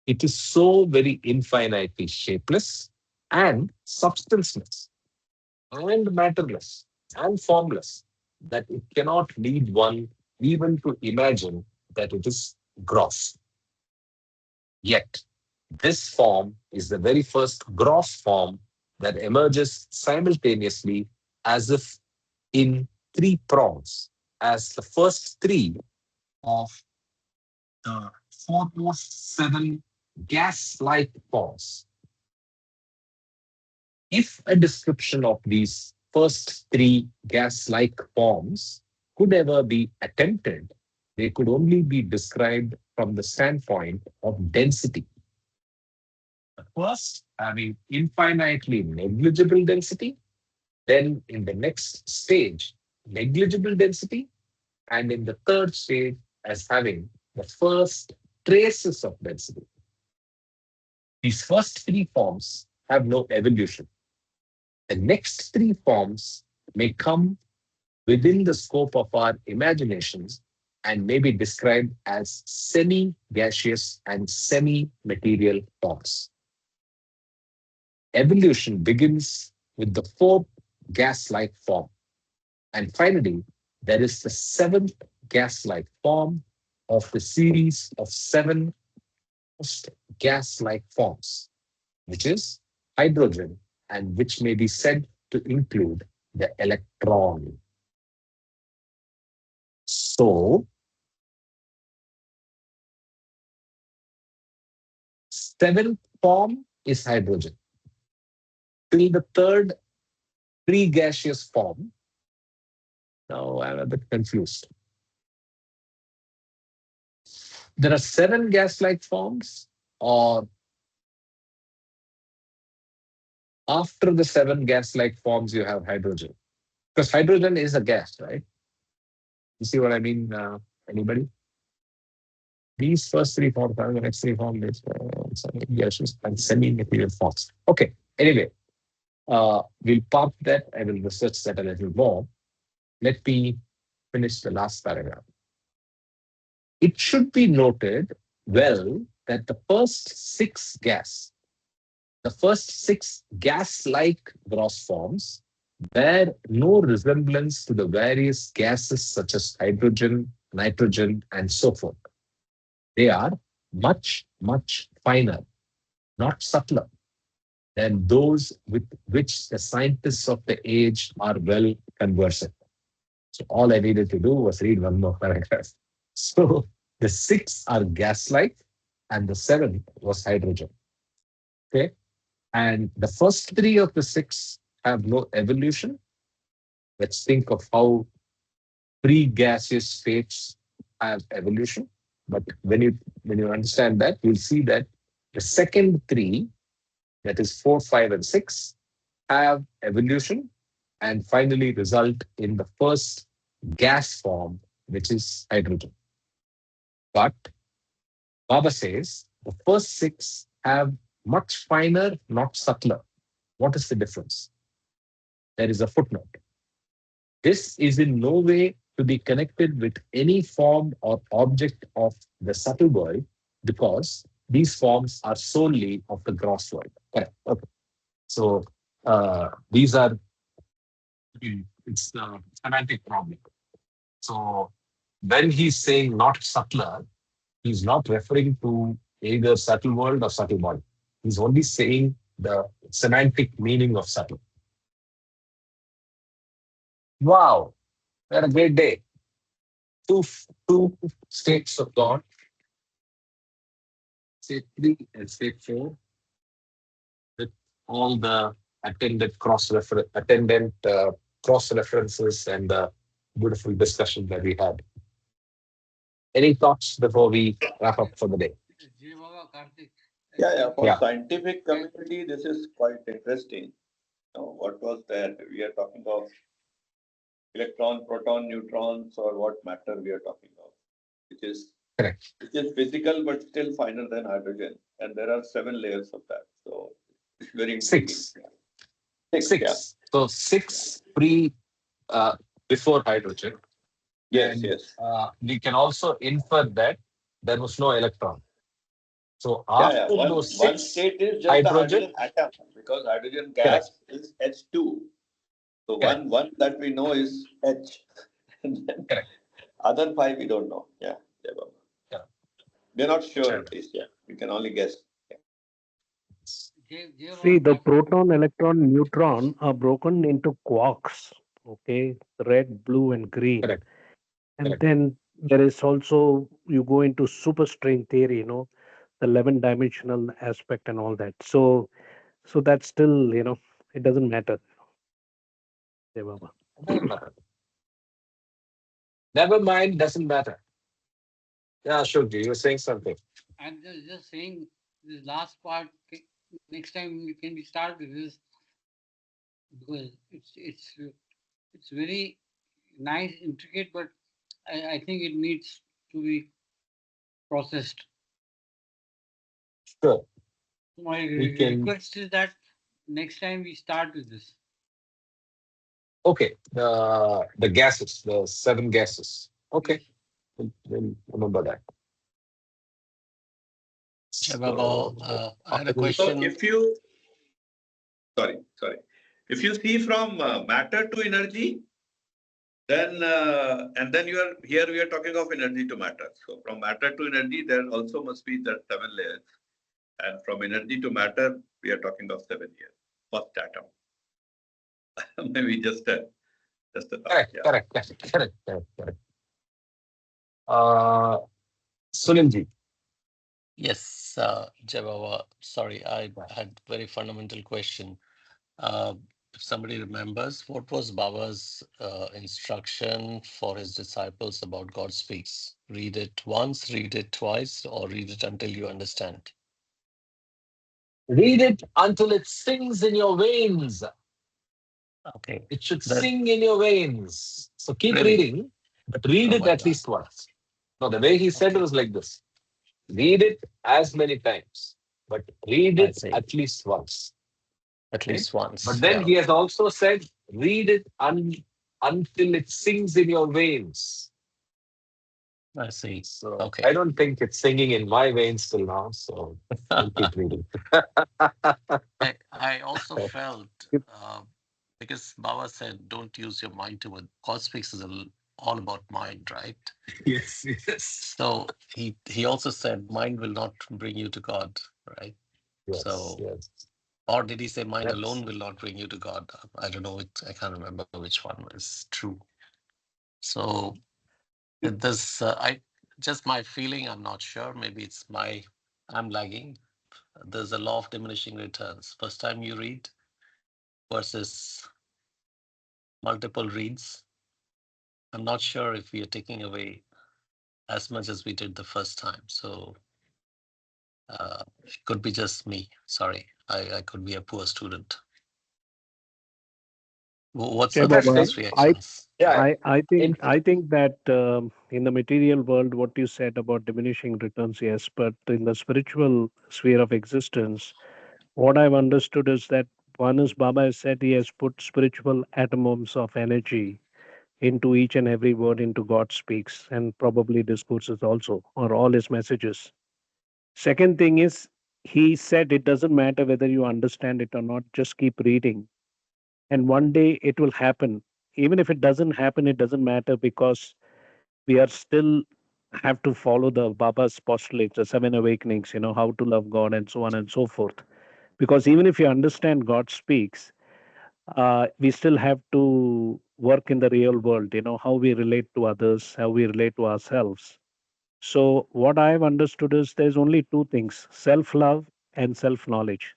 It is so very infinitely shapeless and substanceless and matterless and formless that it cannot lead one even to imagine that it is gross. Yet, this form is the very first gross form that emerges simultaneously as if in three prongs, as the first three of the foremost seven gas-like forms. If a description of these first three gas-like forms could ever be attempted, they could only be described from the standpoint of density. The first having infinitely negligible density, then in the next stage, negligible density, and in the third stage as having the first traces of density. These first three forms have no evolution. The next three forms may come within the scope of our imaginations and may be described as semi-gaseous and semi-material forms. Evolution begins with the fourth gas-like form. And finally, there is the seventh gas-like form of the series of seven gas-like forms, which is hydrogen, and which may be said to include the electron. So, seventh form is hydrogen. Till the third pre-gaseous form, now I'm a bit confused. There are seven gas-like forms, or after the seven gas-like forms, you have hydrogen. Because hydrogen is a gas, right? You see what I mean? Anybody? These first three forms are the next three forms, gaseous and semi-material forms. Okay. Anyway, we'll park that. I will research that a little more. Let me finish the last paragraph. It should be noted well that the first six gas-like gross forms bear no resemblance to the various gases such as hydrogen, nitrogen, and so forth. They are much, much finer, not subtler, than those with which the scientists of the age are well conversant. So all I needed to do was read one more paragraph. So the six are gas-like, and the seventh was hydrogen. Okay, and the first three of the six have no evolution. Let's think of how pre-gaseous states have evolution. But when you understand that, you'll see that the second three, that is 4, 5, and 6, have evolution and finally result in the first gas form, which is hydrogen. But Baba says the first six have much finer, not subtler. What is the difference? There is a footnote. This is in no way to be connected with any form or object of the subtle world, because these forms are solely of the gross world. Correct. Okay. So these are, it's the semantic problem. So when he's saying not subtler, he's not referring to either subtle world or subtle body. He's only saying the semantic meaning of subtle. Wow, we had a great day. Two states of God, state 3 and state 4, with all the attendant cross references and the beautiful discussion that we had. Any thoughts before we wrap up for the day? Yeah. For Yeah. scientific community, this is quite interesting. What was that? We are talking of electron, proton, neutrons, or what matter we are talking of, which is Correct. which is physical but still finer than hydrogen, and there are 7 layers of that. So it's very intriguing. Six. Yeah. So 6 before hydrogen. Yes, and, yes. We can also infer that there was no electron. So Yeah. after One those one 6, state is just hydrogen, the hydrogen atom, because hydrogen correct, gas is H2. So correct, one that we know is H. And then Correct. other five we don't know. Yeah, yeah, Baba. Yeah. We're not sure Sure. at least. Yeah, we can only guess. Yeah. See, the proton, electron, neutron are broken into quarks, okay, red, blue, and green. Correct. And Correct. then there is also, you go into superstring theory, the 11-dimensional aspect and all that. So that's still, it doesn't matter. Yeah, Baba. Doesn't matter. Never mind. Doesn't matter. Yeah, sure. You were saying something. I'm just saying this last part. Next time can we start with this because it's very nice, intricate, but I think it needs to be processed. Sure. My We can. request is that next time we start with this. Okay. The gases, the 7 gases. Okay. Yes. We'll remember that. Baba, So, I had a So question. if you, sorry, if you see from matter to energy, then and then you are here we are talking of energy to matter. So from matter to energy, there also must be the 7 layers, and from energy to matter, we are talking of 7 years. First atom, maybe just a thought. correct. Yeah. Correct. Correct. Correct. Correct. Correct. Uh, Sunilji. Yes, Baba, sorry, I had very fundamental question. Uh, if somebody remembers, what was Baba's instruction for his disciples about God speaks? Read it once, read it twice, or read it until you understand. Read it until it sings in your veins. Okay, It should that sing in your veins. So keep really. reading, but read Oh it my at God. least once. No, the way he said it Okay, was like this: read it as many times, but read I it see. at least once. At Okay. least But once. then Yeah, he has also said, read it until it sings in your veins. I see. So Okay. I don't think it's singing in my veins till now. So we'll keep reading. I also felt because Baba said, don't use your mind too much. God speaks is all about mind, right? Yes, yes, So he also said, mind will not bring you to God, right? yes, So, yes. or did he say mind That's alone will not bring you to God? I don't know. I can't remember which one is true. So this, I just my feeling. I'm not sure. Maybe I'm lagging. There's a law of diminishing returns. First time you read versus multiple reads. I'm not sure if we are taking away as much as we did the first time. So it could be just me. Sorry, I could be a poor student. What's Yeah, the Baba. first I reactions? yeah. I think In, I think that in the material world, what you said about diminishing returns, yes, but in the spiritual sphere of existence, what I've understood is that one is Baba has said he has put spiritual atoms of energy into each and every word into God speaks and probably discourses also, or all his messages. Second thing is he said it doesn't matter whether you understand it or not, just keep reading. And one day it will happen. Even if it doesn't happen, it doesn't matter because we are still have to follow the Baba's postulates, the 7 awakenings, how to love God and so on and so forth. Because even if you understand God speaks, we still have to work in the real world, how we relate to others, how we relate to ourselves. So, what I've understood is there's only two things: self love and self knowledge.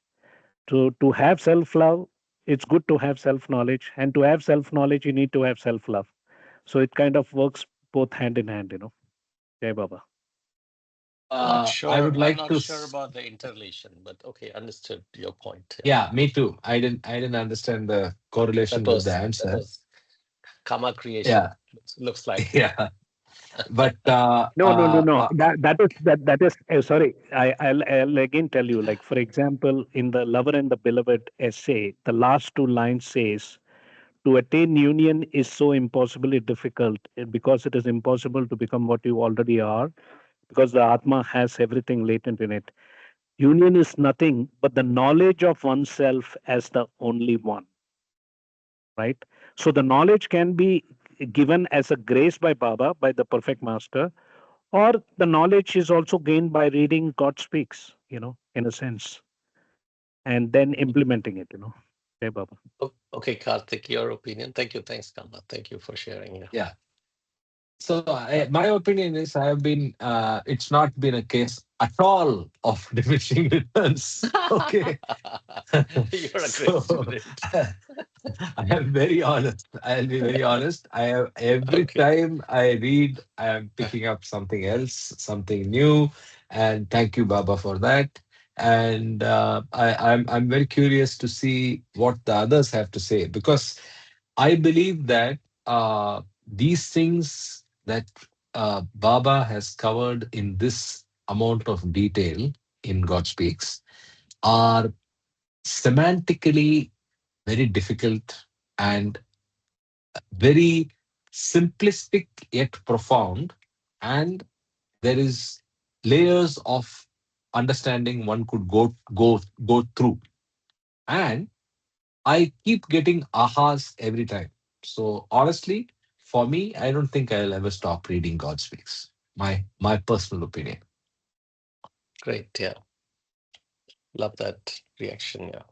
To have self love, it's good to have self knowledge. And to have self knowledge, you need to have self love. So, it kind of works both hand in hand. Jai Baba. Not I sure. would I'm like not to. sure about the interrelation, but okay, understood your point. Yeah, Yeah, me too. I didn't understand the correlation that with the was that answer. was karma creation. Yeah, Looks like. yeah. But No, no, no, no. That is. Sorry, I'll again tell you. Like for example, in the Lover and the Beloved essay, the last two lines says, "To attain union is so impossibly difficult because it is impossible to become what you already are, because the Atma has everything latent in it. Union is nothing but the knowledge of oneself as the only one." Right. So the knowledge can be given as a grace by Baba, by the perfect master, or the knowledge is also gained by reading God speaks, in a sense, and then implementing it. Okay, Baba. Okay, Karthik, your opinion. Thank you. Thanks, Kama. Thank you for sharing. Yeah. Yeah. So my opinion is I have been. It's not been a case at all of diminishing returns. Okay. You're a great So student. I am very honest. I'll be very honest. I have every Okay. time I read, I am picking up something else, something new, and thank you, Baba, for that. And I'm very curious to see what the others have to say because I believe that these things that Baba has covered in this amount of detail in God Speaks are semantically very difficult and very simplistic yet profound. And there is layers of understanding one could go through. And I keep getting ahas every time. So honestly, for me, I don't think I'll ever stop reading God Speaks. My personal opinion. Great. Yeah. Love that reaction. Yeah.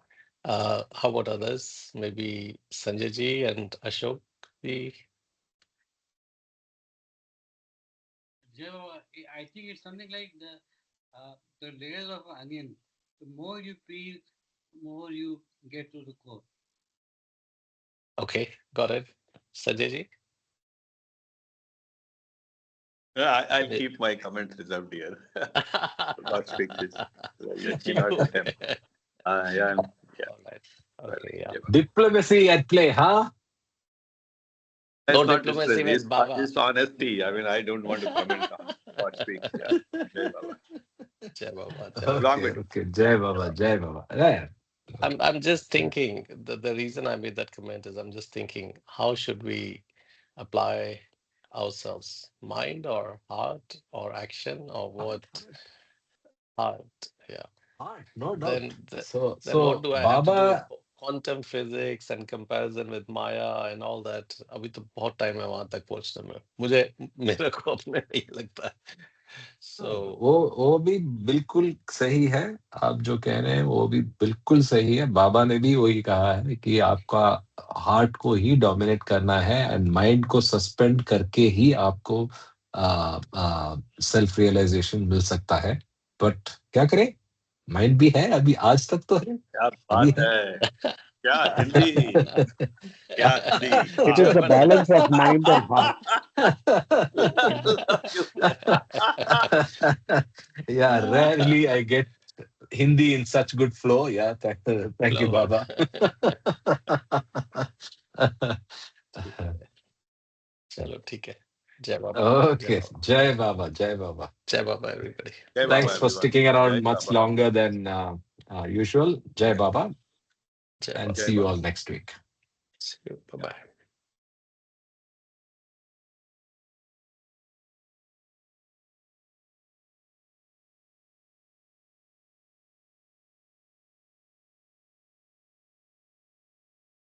How about others? Maybe Sanjay ji and Ashok ji. I think it's something like the layers of an onion. The more you peel, the more you get to the core. Okay, got it. Sanjay ji. I'll Eh, keep my comments reserved here. God speaks is. Let me you not attempt. Yeah, yeah. all right. Well, Okay, yeah. yeah. Diplomacy at play, huh? No It's not diplomacy distress. with Baba. It's honesty. I mean, I don't want to comment on God speaks. Yeah. Jai Baba. Jai Baba, Jai Baba. Long Okay, way. okay. Jai Jai Baba, Baba. Jai Baba. Yeah. I'm just thinking the reason I made that comment is I'm just thinking how should we apply ourselves? Mind or heart or action or Heart, what? heart, Heart. Yeah. heart, no doubt. Then So, then what so do I have to do with Baba, quantum physics and comparison with Maya and all that? अभी तो बहुत time है वहां तक पहुंचने में मुझे मेरे को अपने नहीं लगता है. So वो भी बिल्कुल सही है. आप जो कह रहे हैं वो भी बिल्कुल सही है. बाबा ने भी वही कहा है कि आपका हार्ट को ही डोमिनेट करना है एंड माइंड को सस्पेंड करके ही आपको सेल्फ रियलाइजेशन मिल सकता है. बट क्या करें, माइंड भी है, अभी आज तक तो है, क्या अभी बात है. है क्या हिंदी क्या हिंदी It वाह is the जबरदस्त. balance of mind and heart. Yeah, rarely I get Hindi in such good flow. Yeah, thank you, Flow. Baba. ठीक है. चलो ठीक है. जय बाबा. जय Okay, बाबा. Jai Baba, Jai Baba. जय बाबा everybody. जय बाबा Thanks for everyone sticking जय around much बाबा longer than usual. Jai Baba, जय and बाबा. see जय you all Baba next week. See you. Bye Yeah. bye.